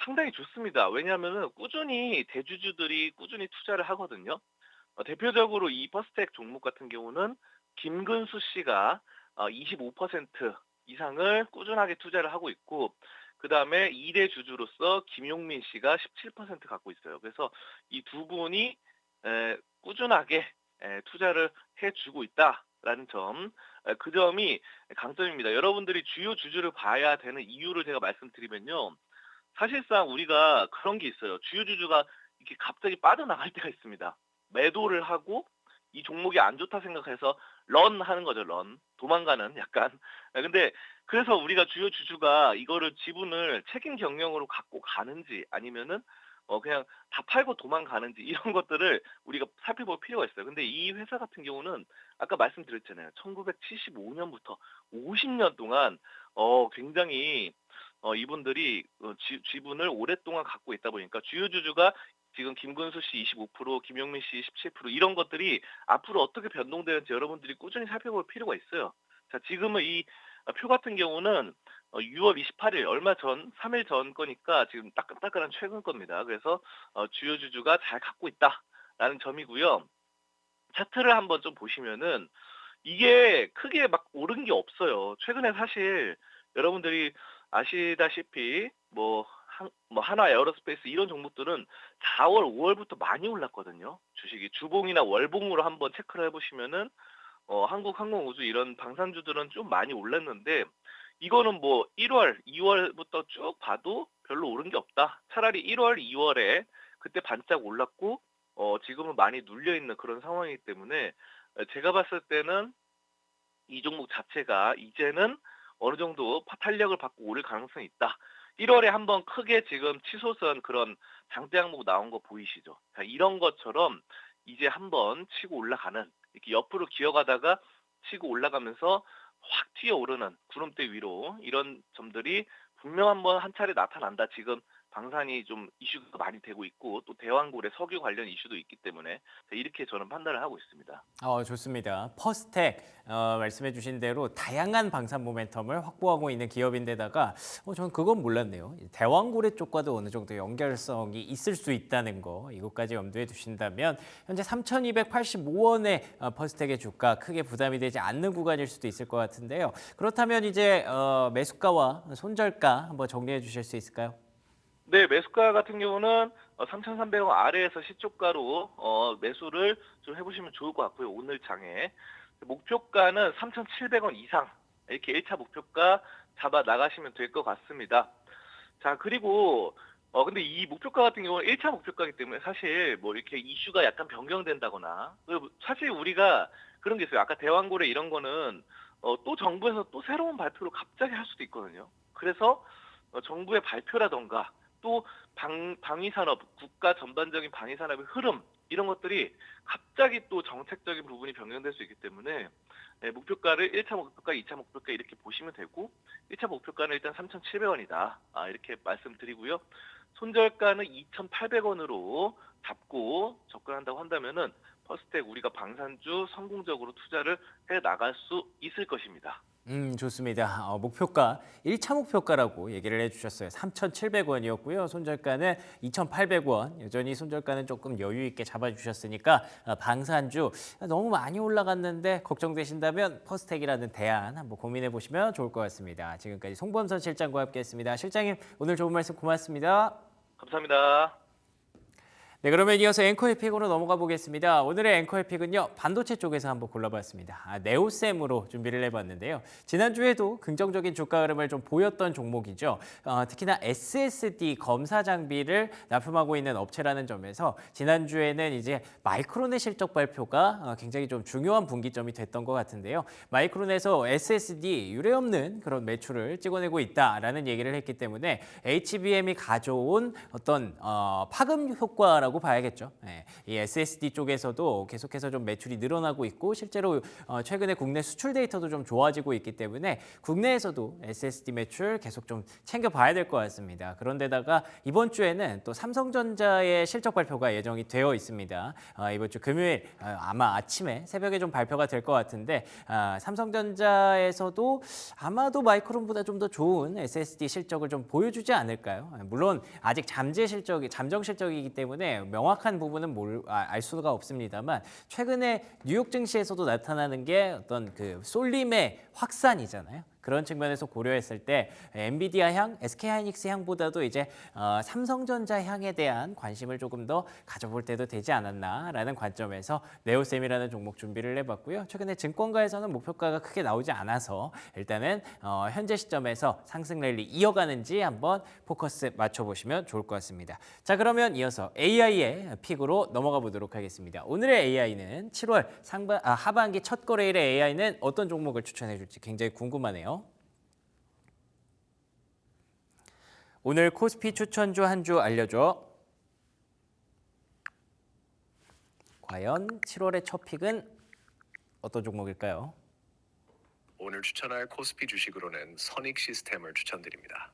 상당히 좋습니다. 왜냐하면은 꾸준히 대주주들이 꾸준히 투자를 하거든요. 대표적으로 이 퍼스텍 종목 같은 경우는 김근수 씨가 25% 이상을 꾸준하게 투자를 하고 있고 그 다음에 2대 주주로서 김용민 씨가 17% 갖고 있어요. 그래서 이 두 분이 꾸준하게 투자를 해주고 있다라는 점, 그 점이 강점입니다. 여러분들이 주요 주주를 봐야 되는 이유를 제가 말씀드리면요. 사실상 우리가 그런 게 있어요. 주요 주주가 이렇게 갑자기 빠져나갈 때가 있습니다. 매도를 하고 이 종목이 안 좋다 생각해서 런 하는 거죠. 런. 도망가는 약간. 근데 그래서 우리가 주요 주주가 이거를 지분을 책임 경영으로 갖고 가는지 아니면은 그냥 다 팔고 도망가는지 이런 것들을 우리가 살펴볼 필요가 있어요. 근데 이 회사 같은 경우는 아까 말씀드렸잖아요. 1975년부터 50년 동안 굉장히 이분들이 지분을 오랫동안 갖고 있다 보니까 주요 주주가 지금 김근수 씨 25%, 김용민 씨 17% 이런 것들이 앞으로 어떻게 변동되는지 여러분들이 꾸준히 살펴볼 필요가 있어요. 자, 지금은 이 표 같은 경우는 6월 28일 얼마 전, 3일 전 거니까 지금 따끈따끈한 최근 겁니다. 그래서 주요 주주가 잘 갖고 있다라는 점이고요. 차트를 한번 좀 보시면은 이게 크게 막 오른 게 없어요. 최근에 사실 여러분들이 아시다시피 뭐 하나 에어로스페이스 이런 종목들은 4월, 5월부터 많이 올랐거든요. 주식이 주봉이나 월봉으로 한번 체크를 해보시면은 한국항공우주 이런 방산주들은 좀 많이 올랐는데 이거는 뭐 1월, 2월부터 쭉 봐도 별로 오른 게 없다. 차라리 1월, 2월에 그때 반짝 올랐고 지금은 많이 눌려 있는 그런 상황이기 때문에 제가 봤을 때는 이 종목 자체가 이제는 어느 정도 탄력을 받고 오를 가능성이 있다. 1월에 한번 크게 지금 치솟은 그런 장대 항목 나온 거 보이시죠? 자, 이런 것처럼 이제 한번 치고 올라가는 이렇게 옆으로 기어가다가 치고 올라가면서 확 튀어오르는 구름대 위로 이런 점들이 분명 한번 한 차례 나타난다. 지금 방산이 좀 이슈가 많이 되고 있고 또 대왕고래 석유 관련 이슈도 있기 때문에 이렇게 저는 판단을 하고 있습니다. 좋습니다. 퍼스텍 말씀해 주신 대로 다양한 방산 모멘텀을 확보하고 있는 기업인데다가 저는 그건 몰랐네요. 대왕고래 쪽과도 어느 정도 연결성이 있을 수 있다는 거 이것까지 염두에 두신다면 현재 3,285원의 퍼스텍의 주가 크게 부담이 되지 않는 구간일 수도 있을 것 같은데요. 그렇다면 이제 매수가와 손절가 한번 정리해 주실 수 있을까요? 네, 매수가 같은 경우는 3,300원 아래에서 시초가로 매수를 좀 해보시면 좋을 것 같고요. 오늘 장에 목표가는 3,700원 이상 이렇게 1차 목표가 잡아 나가시면 될 것 같습니다. 자, 그리고 근데 이 목표가 같은 경우는 1차 목표가이기 때문에 사실 뭐 이렇게 이슈가 약간 변경된다거나, 그리고 사실 우리가 그런 게 있어요. 아까 대왕고래 이런 거는 또 정부에서 또 새로운 발표를 갑자기 할 수도 있거든요. 그래서 정부의 발표라던가 또 방위산업, 국가 전반적인 방위산업의 흐름 이런 것들이 갑자기 또 정책적인 부분이 변경될 수 있기 때문에 목표가를 1차 목표가, 2차 목표가 이렇게 보시면 되고, 1차 목표가는 일단 3,700원이다. 이렇게 말씀드리고요. 손절가는 2,800원으로 잡고 접근한다고 한다면은 퍼스텍 우리가 방산주 성공적으로 투자를 해 나갈 수 있을 것입니다. 좋습니다. 목표가 1차 목표가라고 얘기를 해주셨어요. 3,700원이었고요. 손절가는 2,800원. 여전히 손절가는 조금 여유 있게 잡아주셨으니까 방산주 너무 많이 올라갔는데 걱정되신다면 퍼스텍이라는 대안 한번 고민해 보시면 좋을 것 같습니다. 지금까지 송범선 실장과 함께했습니다. 실장님 오늘 좋은 말씀 고맙습니다. 감사합니다. 네, 그러면 이어서 앵커의 픽으로 넘어가 보겠습니다. 오늘의 앵커의 픽은요, 반도체 쪽에서 한번 골라봤습니다. 네오셈으로 준비를 해봤는데요. 지난주에도 긍정적인 주가 흐름을 좀 보였던 종목이죠. 특히나 SSD 검사 장비를 납품하고 있는 업체라는 점에서 지난주에는 이제 마이크론의 실적 발표가 굉장히 좀 중요한 분기점이 됐던 것 같은데요. 마이크론에서 SSD 유례없는 그런 매출을 찍어내고 있다라는 얘기를 했기 때문에 HBM이 가져온 어떤 파급 효과라고 봐야겠죠. 네, 이 SSD 쪽에서도 계속해서 좀 매출이 늘어나고 있고 실제로 최근에 국내 수출 데이터도 좀 좋아지고 있기 때문에 국내에서도 SSD 매출 계속 좀 챙겨봐야 될 것 같습니다. 그런데다가 이번 주에는 또 삼성전자의 실적 발표가 예정이 되어 있습니다. 이번 주 금요일 아마 아침에 새벽에 좀 발표가 될 것 같은데 삼성전자에서도 아마도 마이크론보다 좀 더 좋은 SSD 실적을 좀 보여주지 않을까요? 물론 아직 잠정 실적이기 때문에 명확한 부분은 알 수가 없습니다만 최근에 뉴욕 증시에서도 나타나는 게 어떤 그 쏠림의 확산이잖아요. 그런 측면에서 고려했을 때 엔비디아 향, SK하이닉스 향보다도 이제 삼성전자 향에 대한 관심을 조금 더 가져볼 때도 되지 않았나라는 관점에서 네오셈이라는 종목 준비를 해봤고요. 최근에 증권가에서는 목표가가 크게 나오지 않아서 일단은 현재 시점에서 상승 랠리 이어가는지 한번 포커스 맞춰보시면 좋을 것 같습니다. 자, 그러면 이어서 AI의 픽으로 넘어가 보도록 하겠습니다. 오늘의 AI는 7월 하반기 첫 거래일의 AI는 어떤 종목을 추천해 줄지 굉장히 궁금하네요. 오늘 코스피 추천주 한 주 알려줘. 과연 7월의 첫 픽은 어떤 종목일까요? 오늘 추천할 코스피 주식으로는 선익시스템을 추천드립니다.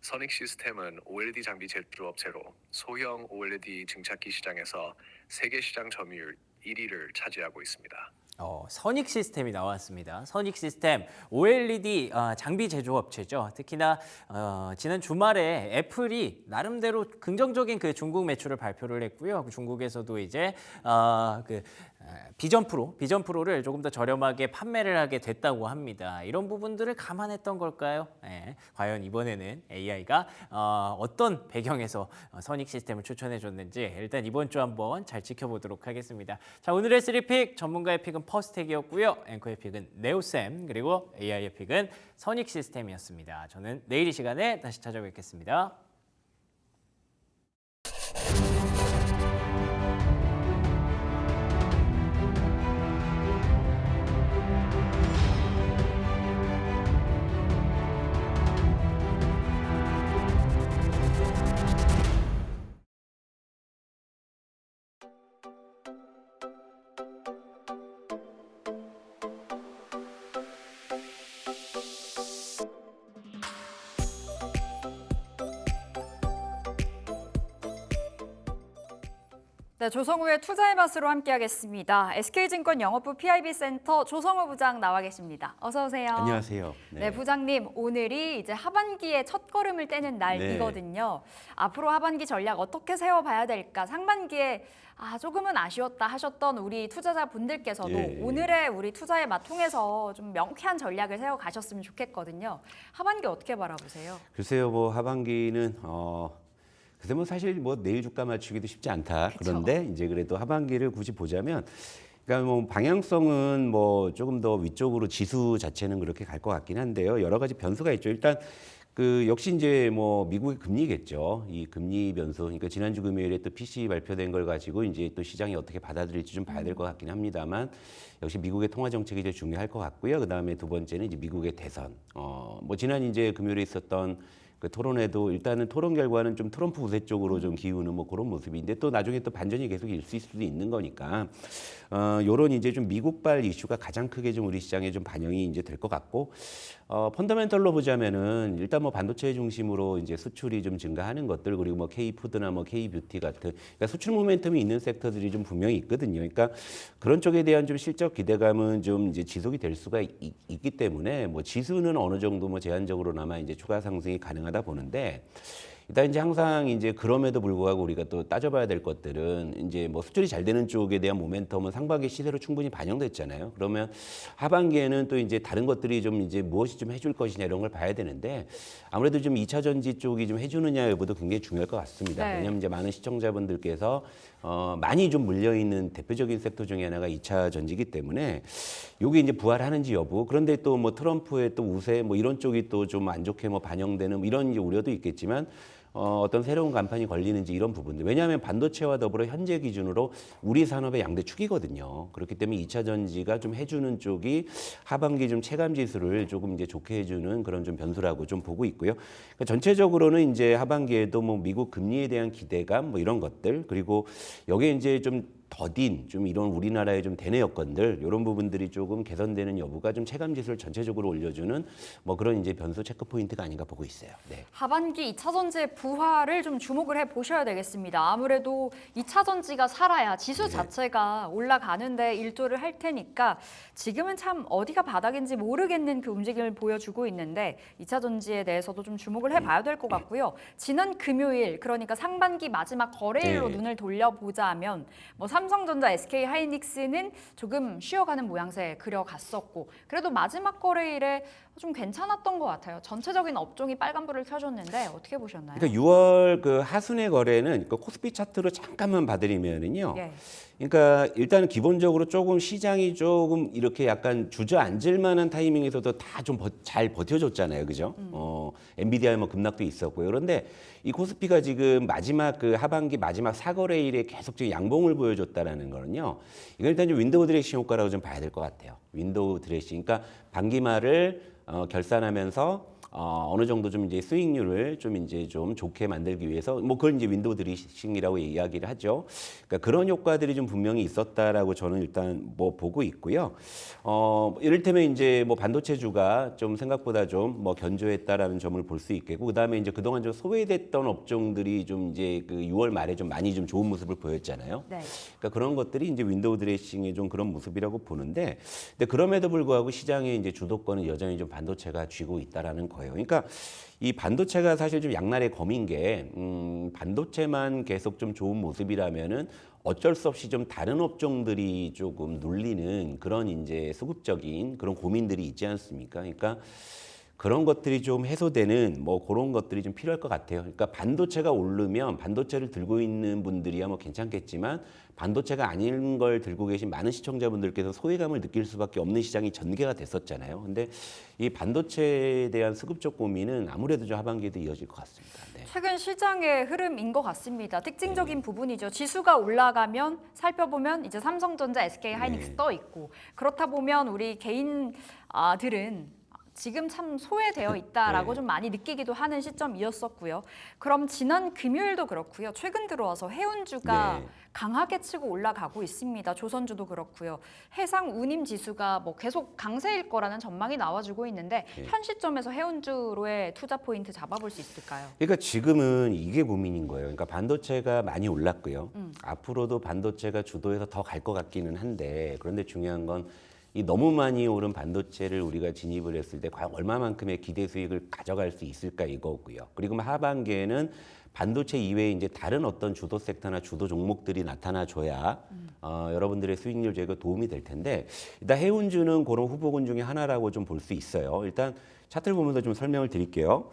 선익시스템은 OLED 장비 제조업체로 소형 OLED 증착기 시장에서 세계 시장 점유율 1위를 차지하고 있습니다. 선익 시스템이 나왔습니다. 선익 시스템 OLED 장비 제조업체죠. 특히나 지난 주말에 애플이 나름대로 긍정적인 그 중국 매출을 발표를 했고요. 중국에서도 이제 비전 프로를 조금 더 저렴하게 판매를 하게 됐다고 합니다. 이런 부분들을 감안했던 걸까요? 네. 과연 이번에는 AI가 어떤 배경에서 선익 시스템을 추천해 줬는지 일단 이번 주 한번 잘 지켜보도록 하겠습니다. 자, 오늘의 3픽 전문가의 픽은 퍼스텍이었고요. 앵커의 픽은 네오셈, 그리고 AI의 픽은 선익 시스템이었습니다. 저는 내일 이 시간에 다시 찾아뵙겠습니다. 네, 조성우의 투자의 맛으로 함께하겠습니다. SK증권 영업부 PIB센터 조성우 부장 나와 계십니다. 어서 오세요. 안녕하세요. 네, 부장님, 오늘이 이제 하반기의 첫 걸음을 떼는 날이거든요. 앞으로 하반기 전략 어떻게 세워봐야 될까? 상반기에 조금은 아쉬웠다 하셨던 우리 투자자분들께서도 오늘의 우리 투자의 맛 통해서 좀 명쾌한 전략을 세워가셨으면 좋겠거든요. 하반기 어떻게 바라보세요? 글쎄요, 뭐 하반기는 글쎄 뭐 사실 뭐 내일 주가 맞추기도 쉽지 않다. 그쵸. 그런데 이제 그래도 하반기를 굳이 보자면, 그러니까 뭐 방향성은 뭐 조금 더 위쪽으로 지수 자체는 그렇게 갈 것 같긴 한데요. 여러 가지 변수가 있죠. 일단 역시 이제 뭐 미국의 금리겠죠. 이 금리 변수. 그러니까 지난주 금요일에 또 PC 발표된 걸 가지고 이제 또 시장이 어떻게 받아들일지 좀 봐야 될 것 같긴 합니다만 역시 미국의 통화 정책이 제일 중요할 것 같고요. 그다음에 두 번째는 이제 미국의 대선. 뭐 지난 이제 금요일에 있었던 그 토론회도 일단은 토론 결과는 좀 트럼프 우세 쪽으로 좀 기우는 뭐 그런 모습인데 또 나중에 또 반전이 계속 있을 수도 있는 거니까 요런 이제 좀 미국발 이슈가 가장 크게 좀 우리 시장에 좀 반영이 이제 될 것 같고 펀더멘털로 보자면은 일단 뭐 반도체 중심으로 이제 수출이 좀 증가하는 것들 그리고 뭐 K푸드나 뭐 K뷰티 같은 그러니까 수출 모멘텀이 있는 섹터들이 좀 분명히 있거든요. 그러니까 그런 쪽에 대한 좀 실적 기대감은 좀 이제 지속이 될 수가 있기 때문에 뭐 지수는 어느 정도 뭐 제한적으로나마 이제 추가 상승이 가능하다 보는데 일단 이제 항상 이제 그럼에도 불구하고 우리가 또 따져봐야 될 것들은 이제 뭐 수출이 잘 되는 쪽에 대한 모멘텀은 상반기 시세로 충분히 반영됐잖아요. 그러면 하반기에는 또 이제 다른 것들이 좀 이제 무엇이 좀 해줄 것이냐 이런 걸 봐야 되는데 아무래도 좀 2차 전지 쪽이 좀 해주느냐 여부도 굉장히 중요할 것 같습니다. 네. 왜냐하면 이제 많은 시청자분들께서 많이 좀 물려있는 대표적인 섹터 중에 하나가 2차 전지이기 때문에 요게 이제 부활하는지 여부 그런데 또 뭐 트럼프의 또 우세 뭐 이런 쪽이 또 좀 안 좋게 뭐 반영되는 뭐 이런 이제 우려도 있겠지만 어떤 새로운 간판이 걸리는지 이런 부분들. 왜냐하면 반도체와 더불어 현재 기준으로 우리 산업의 양대 축이거든요. 그렇기 때문에 2차 전지가 좀 해주는 쪽이 하반기 좀 체감 지수를 조금 이제 좋게 해주는 그런 좀 변수라고 좀 보고 있고요. 그러니까 전체적으로는 이제 하반기에도 뭐 미국 금리에 대한 기대감 뭐 이런 것들 그리고 여기에 이제 좀 더딘 좀 이런 우리나라의 좀 대내 여건들 이런 부분들이 조금 개선되는 여부가 좀 체감 지수를 전체적으로 올려주는 뭐 그런 이제 변수 체크 포인트가 아닌가 보고 있어요. 네. 하반기 2차 전지의 부활을 좀 주목을 해보셔야 되겠습니다. 아무래도 2차 전지가 살아야 지수 자체가 올라가는데 일조를 할 테니까 지금은 참 어디가 바닥인지 모르겠는 그 움직임을 보여주고 있는데 2차 전지에 대해서도 좀 주목을 해봐야 될 것 같고요. 지난 금요일 그러니까 상반기 마지막 거래일로 네. 눈을 돌려보자면 뭐 삼성전자, SK하이닉스는 조금 쉬어가는 모양새 그려갔었고 그래도 마지막 거래일에 좀 괜찮았던 것 같아요. 전체적인 업종이 빨간불을 켜줬는데 어떻게 보셨나요? 그러니까 6월 그 하순의 거래는 그 코스피 차트로 잠깐만 봐드리면은요. 예. 그러니까 일단 기본적으로 조금 시장이 조금 이렇게 약간 주저앉을 만한 타이밍에서도 다 좀 잘 버텨줬잖아요, 그죠? 엔비디아의 뭐 급락도 있었고요. 그런데 이 코스피가 지금 마지막 그 하반기 마지막 사거래일에 계속 지금 양봉을 보여줬다라는 거는요. 이건 일단 좀 윈도우 드레싱 효과라고 좀 봐야 될 것 같아요. 윈도우 드레싱, 그러니까 반기말을 결산하면서 어느 정도 좀 이제 수익률을 좀 이제 좀 좋게 만들기 위해서 뭐 그걸 이제 윈도우 드레싱이라고 이야기를 하죠. 그러니까 그런 효과들이 좀 분명히 있었다라고 저는 일단 뭐 보고 있고요. 이를테면 이제 뭐 반도체주가 좀 생각보다 좀 뭐 견조했다라는 점을 볼 수 있겠고 그다음에 이제 그동안 좀 소외됐던 업종들이 좀 이제 그 6월 말에 좀 많이 좀 좋은 모습을 보였잖아요. 네. 그러니까 그런 것들이 이제 윈도우 드레싱의 좀 그런 모습이라고 보는데, 근데 그럼에도 불구하고 시장의 이제 주도권은 여전히 좀 반도체가 쥐고 있다라는 거예요. 그러니까 이 반도체가 사실 좀 양날의 검인 게 반도체만 계속 좀 좋은 모습이라면은 어쩔 수 없이 좀 다른 업종들이 조금 눌리는 그런 이제 수급적인 그런 고민들이 있지 않습니까? 그러니까 그런 것들이 좀 해소되는 뭐 그런 것들이 좀 필요할 것 같아요. 그러니까 반도체가 오르면 반도체를 들고 있는 분들이야 뭐 괜찮겠지만 반도체가 아닌 걸 들고 계신 많은 시청자분들께서 소외감을 느낄 수밖에 없는 시장이 전개가 됐었잖아요. 근데 이 반도체에 대한 수급적 고민은 아무래도 좀 하반기에도 이어질 것 같습니다. 네. 최근 시장의 흐름인 것 같습니다. 특징적인 부분이죠. 지수가 올라가면 살펴보면 이제 삼성전자, SK하이닉스 떠 있고 그렇다 보면 우리 개인들은 지금 참 소외되어 있다라고 좀 많이 느끼기도 하는 시점이었었고요. 그럼 지난 금요일도 그렇고요. 최근 들어와서 해운주가 강하게 치고 올라가고 있습니다. 조선주도 그렇고요. 해상 운임 지수가 뭐 계속 강세일 거라는 전망이 나와주고 있는데 현 시점에서 해운주로의 투자 포인트 잡아볼 수 있을까요? 그러니까 지금은 이게 고민인 거예요. 그러니까 반도체가 많이 올랐고요. 앞으로도 반도체가 주도해서 더 갈 것 같기는 한데 그런데 중요한 건 이 너무 많이 오른 반도체를 우리가 진입을 했을 때 과연 얼마만큼의 기대 수익을 가져갈 수 있을까 이거고요. 그리고 하반기에는 반도체 이외에 이제 다른 어떤 주도 섹터나 주도 종목들이 나타나줘야 여러분들의 수익률 제고에 도움이 될 텐데 일단 해운주는 그런 후보군 중에 하나라고 좀 볼 수 있어요. 일단 차트를 보면서 좀 설명을 드릴게요.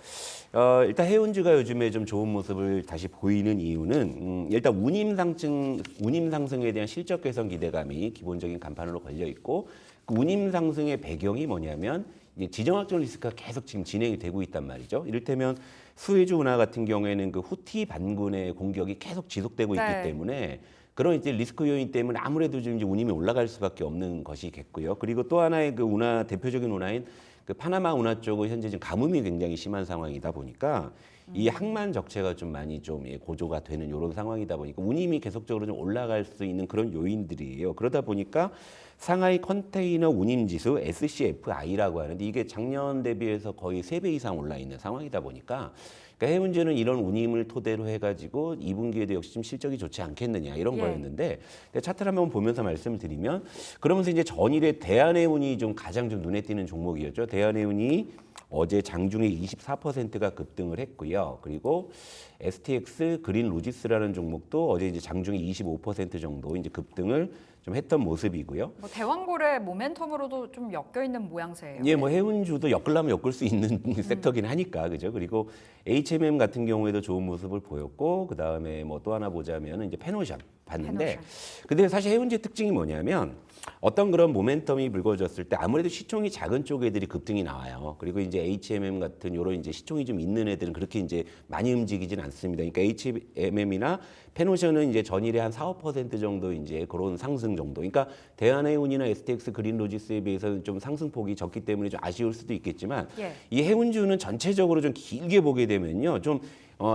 일단 해운주가 요즘에 좀 좋은 모습을 다시 보이는 이유는 일단 운임 상승에 대한 실적 개선 기대감이 기본적인 간판으로 걸려 있고 그 운임 상승의 배경이 뭐냐면 이제 지정학적 리스크가 계속 지금 진행이 되고 있단 말이죠. 이를테면 수에즈 운하 같은 경우에는 그 후티 반군의 공격이 계속 지속되고 있기 네. 때문에 그런 이제 리스크 요인 때문에 아무래도 좀 이제 운임이 올라갈 수밖에 없는 것이겠고요. 그리고 또 하나의 그 운하 대표적인 운하인 그 파나마 운하 쪽은 현재 지금 가뭄이 굉장히 심한 상황이다 보니까 이 항만 적체가 좀 많이 좀 고조가 되는 이런 상황이다 보니까 운임이 계속적으로 좀 올라갈 수 있는 그런 요인들이에요. 그러다 보니까 상하이 컨테이너 운임 지수 SCFI라고 하는데 이게 작년 대비해서 거의 3배 이상 올라 있는 상황이다 보니까 그러니까 해운제는 이런 운임을 토대로 해가지고 2분기에도 역시 좀 실적이 좋지 않겠느냐 이런 예. 거였는데 차트를 한번 보면서 말씀을 드리면 그러면서 이제 전일에 대한해운이 좀 가장 좀 눈에 띄는 종목이었죠. 대한해운이 어제 장중에 24%가 급등을 했고요. 그리고 STX 그린 로지스라는 종목도 어제 이제 장중에 25% 정도 이제 급등을 좀 했던 모습이고요. 뭐 대왕고래 모멘텀으로도 좀 엮여 있는 모양새예요. 예, 뭐 해운주도 엮으려면 엮을 수 있는 섹터긴 하니까 그죠. 그리고 HMM 같은 경우에도 좋은 모습을 보였고 그 다음에 뭐 또 하나 보자면 이제 페노션 봤는데, 페노션. 근데 사실 해운주의 특징이 뭐냐면 어떤 그런 모멘텀이 불거졌을 때 아무래도 시총이 작은 쪽 애들이 급등이 나와요. 그리고 이제 HMM 같은 요런 이제 시총이 좀 있는 애들은 그렇게 이제 많이 움직이진 않습니다. 그러니까 HMM이나 페노션은 이제 전일에 한 4~5% 정도 이제 그런 상승 정도. 그러니까 대한해운이나 STX 그린로지스에 비해서는 좀 상승폭이 적기 때문에 좀 아쉬울 수도 있겠지만 예. 이 해운주는 전체적으로 좀 길게 보게 되면요. 좀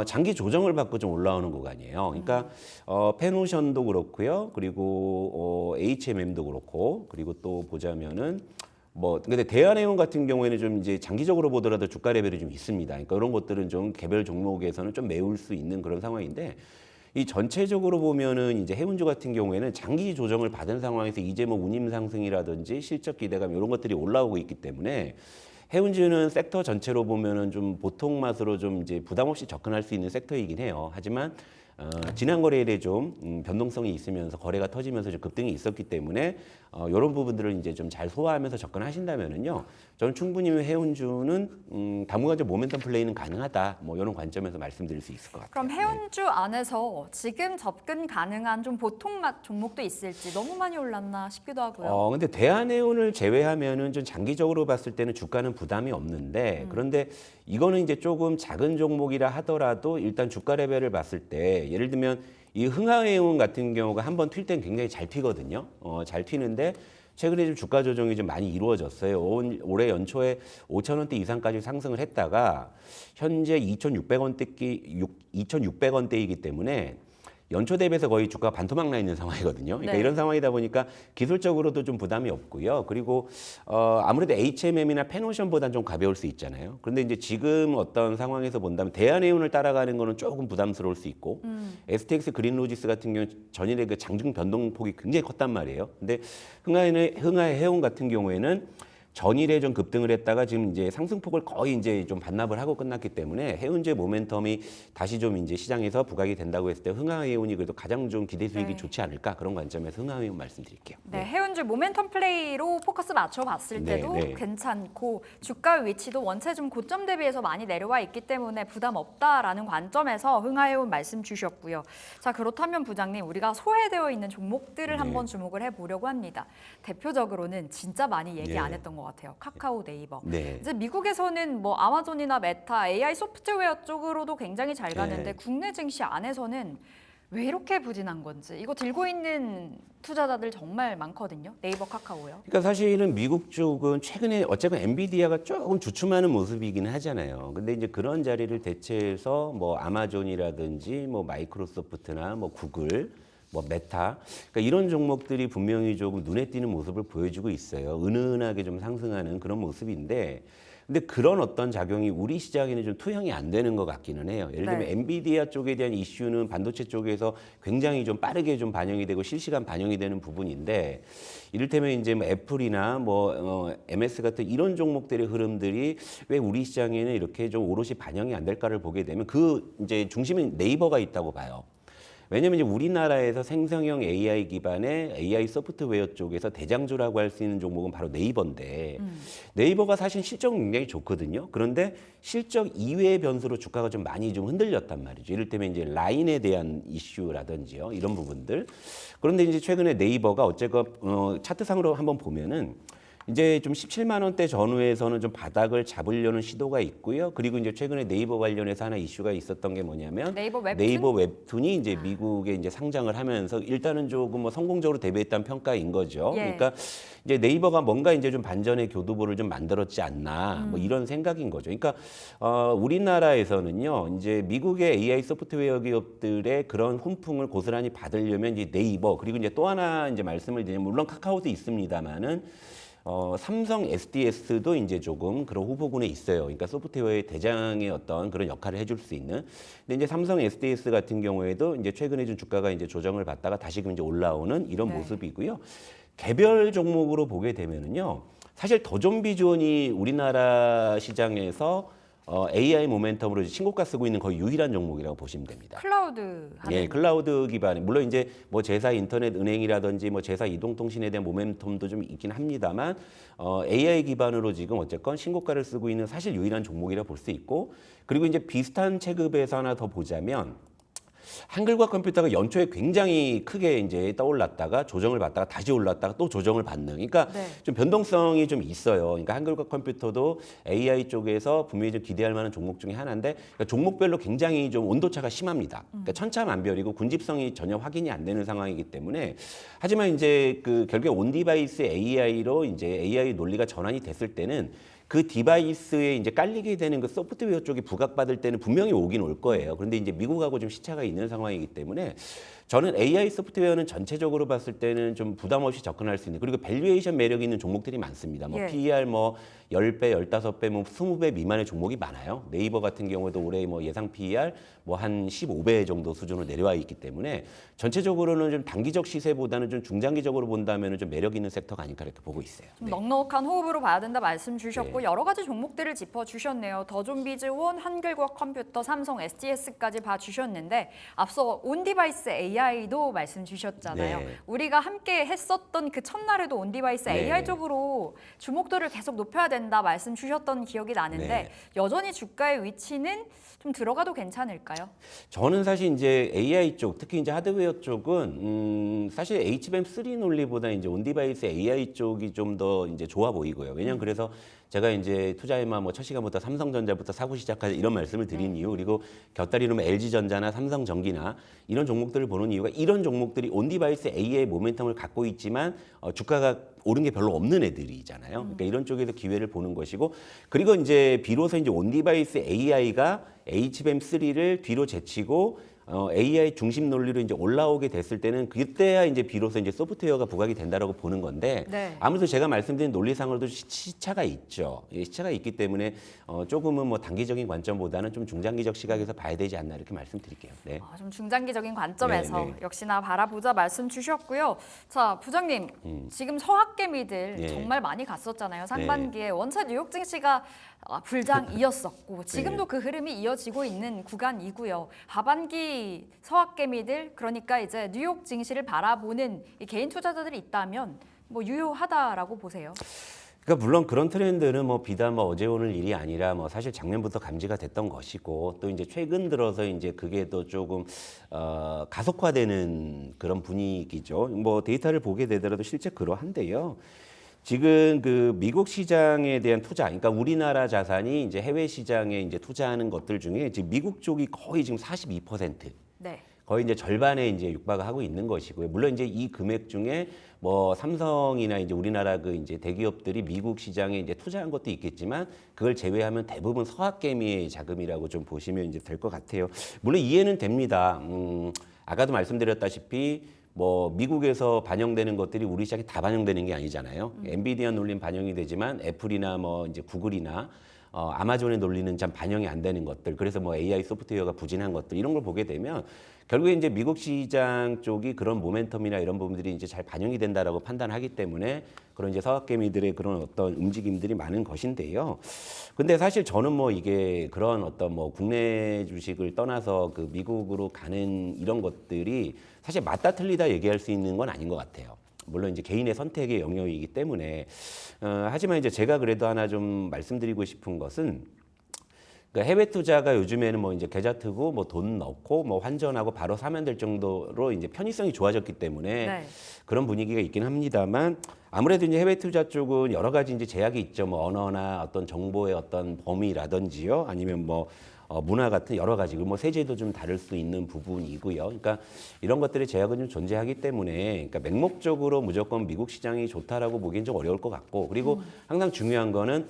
장기 조정을 받고 좀 올라오는 구간이에요. 그러니까 페노션도 그렇고요. 그리고 HMM도 그렇고 그리고 또 보자면은 뭐 근데 대한해운 같은 경우에는 좀 이제 장기적으로 보더라도 주가 레벨이 좀 있습니다. 그러니까 이런 것들은 좀 개별 종목에서는 좀 메울 수 있는 그런 상황인데 이 전체적으로 보면은 이제 해운주 같은 경우에는 장기 조정을 받은 상황에서 이제 뭐 운임 상승이라든지 실적 기대감 이런 것들이 올라오고 있기 때문에 해운주는 섹터 전체로 보면은 좀 보통 맛으로 좀 이제 부담 없이 접근할 수 있는 섹터이긴 해요. 하지만 지난 거래일에 좀 변동성이 있으면서 거래가 터지면서 좀 급등이 있었기 때문에 이런 부분들을 이제 좀 잘 소화하면서 접근하신다면은요, 저는 충분히 해운주는 당분간 좀 모멘텀 플레이는 가능하다. 뭐 이런 관점에서 말씀드릴 수 있을 것 같아요. 그럼 해운주 안에서 지금 접근 가능한 좀 보통 맛 종목도 있을지 너무 많이 올랐나 싶기도 하고요. 근데 대한해운을 제외하면은 좀 장기적으로 봤을 때는 주가는 부담이 없는데 그런데 이거는 이제 조금 작은 종목이라 하더라도 일단 주가 레벨을 봤을 때 예를 들면 이 흥하해운 같은 경우가 한번 튈 땐 굉장히 잘 튀거든요. 잘 튀는데 최근에 좀 주가 조정이 좀 많이 이루어졌어요. 올해 연초에 5,000원대 이상까지 상승을 했다가 현재 2,600원대이기 때문에 연초 대비해서 거의 주가가 반토막 나 있는 상황이거든요. 그러니까 네. 이런 상황이다 보니까 기술적으로도 좀 부담이 없고요. 그리고 아무래도 HMM이나 페노션보다는 좀 가벼울 수 있잖아요. 그런데 이제 지금 어떤 상황에서 본다면 대한해운을 따라가는 거는 조금 부담스러울 수 있고 STX 그린로지스 같은 경우 전일의 그 장중 변동폭이 굉장히 컸단 말이에요. 근데 흥하해운 같은 경우에는 전일에 좀 급등을 했다가 지금 이제 상승폭을 거의 이제 좀 반납을 하고 끝났기 때문에 해운주의 모멘텀이 다시 좀 이제 시장에서 부각이 된다고 했을 때 흥하해운이 그래도 가장 좀 기대 수익이 네. 좋지 않을까 그런 관점에서 흥하해운 말씀드릴게요. 네, 해운주 모멘텀 플레이로 포커스 맞춰봤을 네, 때도 네. 괜찮고 주가 위치도 원체 좀 고점 대비해서 많이 내려와 있기 때문에 부담 없다라는 관점에서 흥하해운 말씀 주셨고요. 자, 그렇다면 부장님, 우리가 소외되어 있는 종목들을 네. 한번 주목을 해보려고 합니다. 대표적으로는 진짜 많이 얘기 네. 안 했던 것 같아요. 카카오, 네이버. 네. 이제 미국에서는 뭐 아마존이나 메타, AI 소프트웨어 쪽으로도 굉장히 잘 가는데 네. 국내 증시 안에서는 왜 이렇게 부진한 건지 이거 들고 있는 투자자들 정말 많거든요. 네이버, 카카오요. 그러니까 사실은 미국 쪽은 최근에 어쨌든 엔비디아가 조금 주춤하는 모습이기는 하잖아요. 근데 이제 그런 자리를 대체해서 뭐 아마존이라든지 뭐 마이크로소프트나 뭐 구글 뭐 메타, 그러니까 이런 종목들이 분명히 조금 눈에 띄는 모습을 보여주고 있어요. 은은하게 좀 상승하는 그런 모습인데, 근데 그런 어떤 작용이 우리 시장에는 좀 투영이 안 되는 것 같기는 해요. 예를 들면 네. 엔비디아 쪽에 대한 이슈는 반도체 쪽에서 굉장히 좀 빠르게 좀 반영이 되고 실시간 반영이 되는 부분인데, 이를테면 이제 뭐 애플이나 뭐 MS 같은 이런 종목들의 흐름들이 왜 우리 시장에는 이렇게 좀 오롯이 반영이 안 될까를 보게 되면 그 이제 중심에 네이버가 있다고 봐요. 왜냐하면 이제 우리나라에서 생성형 AI 기반의 AI 소프트웨어 쪽에서 대장주라고 할 수 있는 종목은 바로 네이버인데 네이버가 사실 실적은 굉장히 좋거든요. 그런데 실적 이외의 변수로 주가가 좀 많이 좀 흔들렸단 말이죠. 이를테면 이제 라인에 대한 이슈라든지요. 이런 부분들. 그런데 이제 최근에 네이버가 어쨌건 차트상으로 한번 보면은 이제 좀 17만 원대 전후에서는 좀 바닥을 잡으려는 시도가 있고요. 그리고 이제 최근에 네이버 관련해서 하나 이슈가 있었던 게 뭐냐면 네이버 웹툰이 이제 미국에 이제 상장을 하면서 일단은 조금 뭐 성공적으로 데뷔했다는 평가인 거죠. 예. 그러니까 이제 네이버가 뭔가 이제 좀 반전의 교두보를 좀 만들었지 않나 뭐 이런 생각인 거죠. 그러니까 우리나라에서는요, 이제 미국의 AI 소프트웨어 기업들의 그런 훈풍을 고스란히 받으려면 이제 네이버 그리고 이제 또 하나 이제 말씀을 드리면 물론 카카오도 있습니다만은 삼성 SDS도 이제 조금 그런 후보군에 있어요. 그러니까 소프트웨어의 대장의 어떤 그런 역할을 해줄 수 있는. 근데 이제 삼성 SDS 같은 경우에도 이제 최근에 좀 주가가 이제 조정을 받다가 다시금 이제 올라오는 이런 모습이고요. 개별 종목으로 보게 되면은요, 사실 더존비존이 우리나라 시장에서 AI 모멘텀으로 신고가 쓰고 있는 거의 유일한 종목이라고 보시면 됩니다. 클라우드 하는 예, 클라우드 기반의 물론 이제 뭐 제사 인터넷 은행이라든지 뭐 제사 이동통신에 대한 모멘텀도 좀 있긴 합니다만 AI 기반으로 지금 어쨌건 신고가를 쓰고 있는 사실 유일한 종목이라 볼 수 있고 그리고 이제 비슷한 체급에서 하나 더 보자면 한글과 컴퓨터가 연초에 굉장히 크게 이제 떠올랐다가 조정을 받다가 다시 올랐다가 또 조정을 받는. 그러니까 네. 좀 변동성이 좀 있어요. 그러니까 한글과 컴퓨터도 AI 쪽에서 분명히 좀 기대할 만한 종목 중에 하나인데 그러니까 종목별로 굉장히 좀 온도차가 심합니다. 그러니까 천차만별이고 군집성이 전혀 확인이 안 되는 상황이기 때문에 하지만 이제 그 결국에 온디바이스 AI로 이제 AI 논리가 전환이 됐을 때는 그 디바이스에 이제 깔리게 되는 그 소프트웨어 쪽이 부각받을 때는 분명히 오긴 올 거예요. 그런데 이제 미국하고 좀 시차가 있는 상황이기 때문에 저는 AI 소프트웨어는 전체적으로 봤을 때는 좀 부담 없이 접근할 수 있는 그리고 밸류에이션 매력이 있는 종목들이 많습니다. 뭐 예. PER 뭐 10배, 15배, 뭐 20배 미만의 종목이 많아요. 네이버 같은 경우에도 올해 뭐 예상 PER 뭐 한 15배 정도 수준으로 내려와 있기 때문에 전체적으로는 좀 단기적 시세보다는 좀 중장기적으로 본다면 좀 매력 있는 섹터가 아닐까 이렇게 보고 있어요. 좀 넉넉한 호흡으로 봐야 된다 말씀 주셨고 네. 여러 가지 종목들을 짚어주셨네요. 더존비즈온, 한글과 컴퓨터, 삼성 SDS까지 봐주셨는데 앞서 온디바이스 AI도 말씀 주셨잖아요. 네. 우리가 함께 했었던 그 첫날에도 온디바이스 네. AI 쪽으로 주목도를 계속 높여야 된다 말씀 주셨던 기억이 나는데 네. 여전히 주가의 위치는 좀 들어가도 괜찮을까요? 저는 사실 이제 AI 쪽, 특히 이제 하드웨어 쪽은 사실 HBM3 논리보다 이제 온디바이스 AI 쪽이 좀 더 이제 좋아 보이고요. 왜냐면 그래서 제가 이제 투자에만 뭐 첫 시간부터 삼성전자부터 사고 시작하자 이런 말씀을 드린 이유 그리고 곁다리로 뭐 LG전자나 삼성전기나 이런 종목들을 보는 이유가 이런 종목들이 온디바이스 AI 모멘텀을 갖고 있지만 주가가 오른 게 별로 없는 애들이잖아요. 그러니까 이런 쪽에서 기회를 보는 것이고 그리고 이제 비로소 이제 온디바이스 AI가 HBM3를 뒤로 제치고 AI 중심 논리로 이제 올라오게 됐을 때는 그때야 이제 비로소 이제 소프트웨어가 부각이 된다라고 보는 건데 네. 아무래도 제가 말씀드린 논리상으로도 시차가 있죠. 예, 시차가 있기 때문에 조금은 뭐 단기적인 관점보다는 좀 중장기적 시각에서 봐야 되지 않나 이렇게 말씀드릴게요. 네. 좀 중장기적인 관점에서 네, 네. 역시나 바라보자 말씀 주셨고요. 자, 부장님, 지금 서학개미들 예. 정말 많이 갔었잖아요. 상반기에 원체 뉴욕 증시가 불장이었었고 지금도 그 흐름이 이어지고 있는 구간이고요. 하반기 서학개미들 그러니까 이제 뉴욕 증시를 바라보는 이 개인 투자자들이 있다면 뭐 유효하다라고 보세요. 그러니까 물론 그런 트렌드는 뭐 비단 뭐 어제 오늘 일이 아니라 뭐 사실 작년부터 감지가 됐던 것이고 또 이제 최근 들어서 이제 그게 또 조금 가속화되는 그런 분위기죠. 뭐 데이터를 보게 되더라도 실제 그러한데요. 지금 그 미국 시장에 대한 투자, 그러니까 우리나라 자산이 이제 해외 시장에 이제 투자하는 것들 중에 지금 미국 쪽이 거의 지금 42%. 네. 거의 이제 절반에 이제 육박을 하고 있는 것이고요. 물론 이제 이 금액 중에 뭐 삼성이나 이제 우리나라 그 이제 대기업들이 미국 시장에 이제 투자한 것도 있겠지만 그걸 제외하면 대부분 서학개미의 자금이라고 좀 보시면 이제 될 것 같아요. 물론 이해는 됩니다. 아까도 말씀드렸다시피 뭐 미국에서 반영되는 것들이 우리 시장에 다 반영되는 게 아니잖아요. 엔비디아 논리는 반영이 되지만 애플이나 뭐 이제 구글이나 아마존의 논리는 참 반영이 안 되는 것들. 그래서 뭐 AI 소프트웨어가 부진한 것들 이런 걸 보게 되면 결국에 이제 미국 시장 쪽이 그런 모멘텀이나 이런 부분들이 이제 잘 반영이 된다라고 판단하기 때문에 그런 이제 서학개미들의 그런 어떤 움직임들이 많은 것인데요. 근데 사실 저는 뭐 이게 그런 어떤 뭐 국내 주식을 떠나서 그 미국으로 가는 이런 것들이 사실 맞다 틀리다 얘기할 수 있는 건 아닌 것 같아요. 물론 이제 개인의 선택의 영역이기 때문에 하지만 이제 제가 그래도 하나 좀 말씀드리고 싶은 것은 그러니까 해외 투자가 요즘에는 뭐 이제 계좌 트고 뭐 돈 넣고 뭐 환전하고 바로 사면 될 정도로 이제 편의성이 좋아졌기 때문에 네. 그런 분위기가 있긴 합니다만 아무래도 이제 해외 투자 쪽은 여러 가지 이제 제약이 있죠. 뭐 언어나 어떤 정보의 어떤 범위라든지요. 아니면 뭐 문화 같은 여러 가지, 뭐 세제도 좀 다를 수 있는 부분이고요. 그러니까 이런 것들의 제약은 좀 존재하기 때문에, 그러니까 맹목적으로 무조건 미국 시장이 좋다라고 보기엔 좀 어려울 것 같고, 그리고 항상 중요한 거는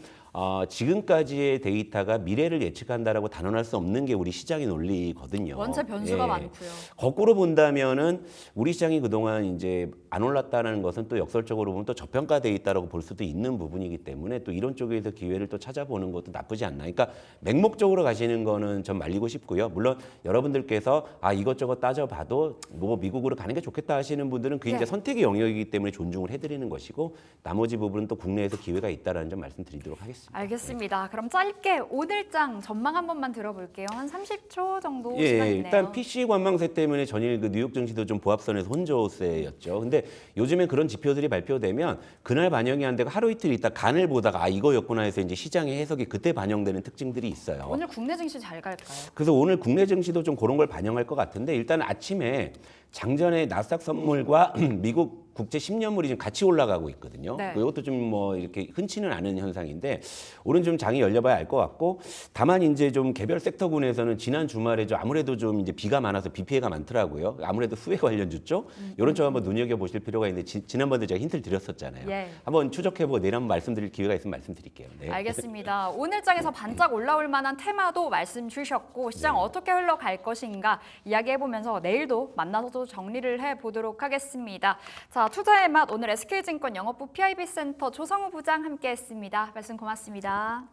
지금까지의 데이터가 미래를 예측한다라고 단언할 수 없는 게 우리 시장의 논리거든요. 원체 변수가 예. 많고요. 거꾸로 본다면은 우리 시장이 그동안 이제 안 올랐다는 것은 또 역설적으로 보면 또 저평가돼 있다라고 볼 수도 있는 부분이기 때문에 또 이런 쪽에서 기회를 또 찾아보는 것도 나쁘지 않나. 그러니까 맹목적으로 가시는 거는 전 말리고 싶고요. 물론 여러분들께서 이것저것 따져봐도 뭐 미국으로 가는 게 좋겠다 하시는 분들은 그게 네. 이제 선택의 영역이기 때문에 존중을 해드리는 것이고 나머지 부분은 또 국내에서 기회가 있다라는 점 말씀드리도록 하겠습니다. 알겠습니다. 그럼 짧게 오늘장 전망 한 번만 들어볼게요. 한 30초 정도 시간 예, 있네요. 일단 PC 관망세 때문에 전일 그 뉴욕 증시도 좀 보합선에서 혼조세였죠. 근데 요즘에 그런 지표들이 발표되면 그날 반영이 안 되고 하루 이틀 있다 간을 보다가 이거였구나 해서 이제 시장의 해석이 그때 반영되는 특징들이 있어요. 오늘 국내 증시 잘 갈까요? 그래서 오늘 국내 증시도 좀 그런 걸 반영할 것 같은데 일단 아침에 장전에 나스닥 선물과 미국 국제 10년물이 지금 같이 올라가고 있거든요. 네. 이것도 좀 뭐 이렇게 흔치는 않은 현상인데 오늘 좀 장이 열려봐야 알 것 같고 다만 이제 좀 개별 섹터군에서는 지난 주말에 좀 아무래도 좀 이제 비가 많아서 비 피해가 많더라고요. 아무래도 수혜 관련주 쪽 이런 쪽 한번 눈여겨 보실 필요가 있는데 지난번에 제가 힌트를 드렸었잖아요. 예. 한번 추적해보고 내일 한번 말씀드릴 기회가 있으면 말씀드릴게요. 네. 알겠습니다. 오늘장에서 반짝 올라올 만한 테마도 말씀 주셨고 시장 어떻게 흘러갈 것인가 이야기해보면서 내일도 만나서 또 정리를 해보도록 하겠습니다. 자, 투자의 맛 오늘 SK증권 영업부 PIB센터 조성우 부장 함께했습니다. 말씀 고맙습니다.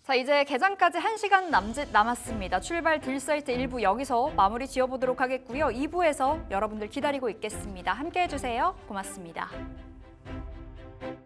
자, 이제 개장까지 1시간 남았습니다. 출발 딜사이트 1부 여기서 마무리 지어보도록 하겠고요. 2부에서 여러분들 기다리고 있겠습니다. 함께해 주세요. 고맙습니다.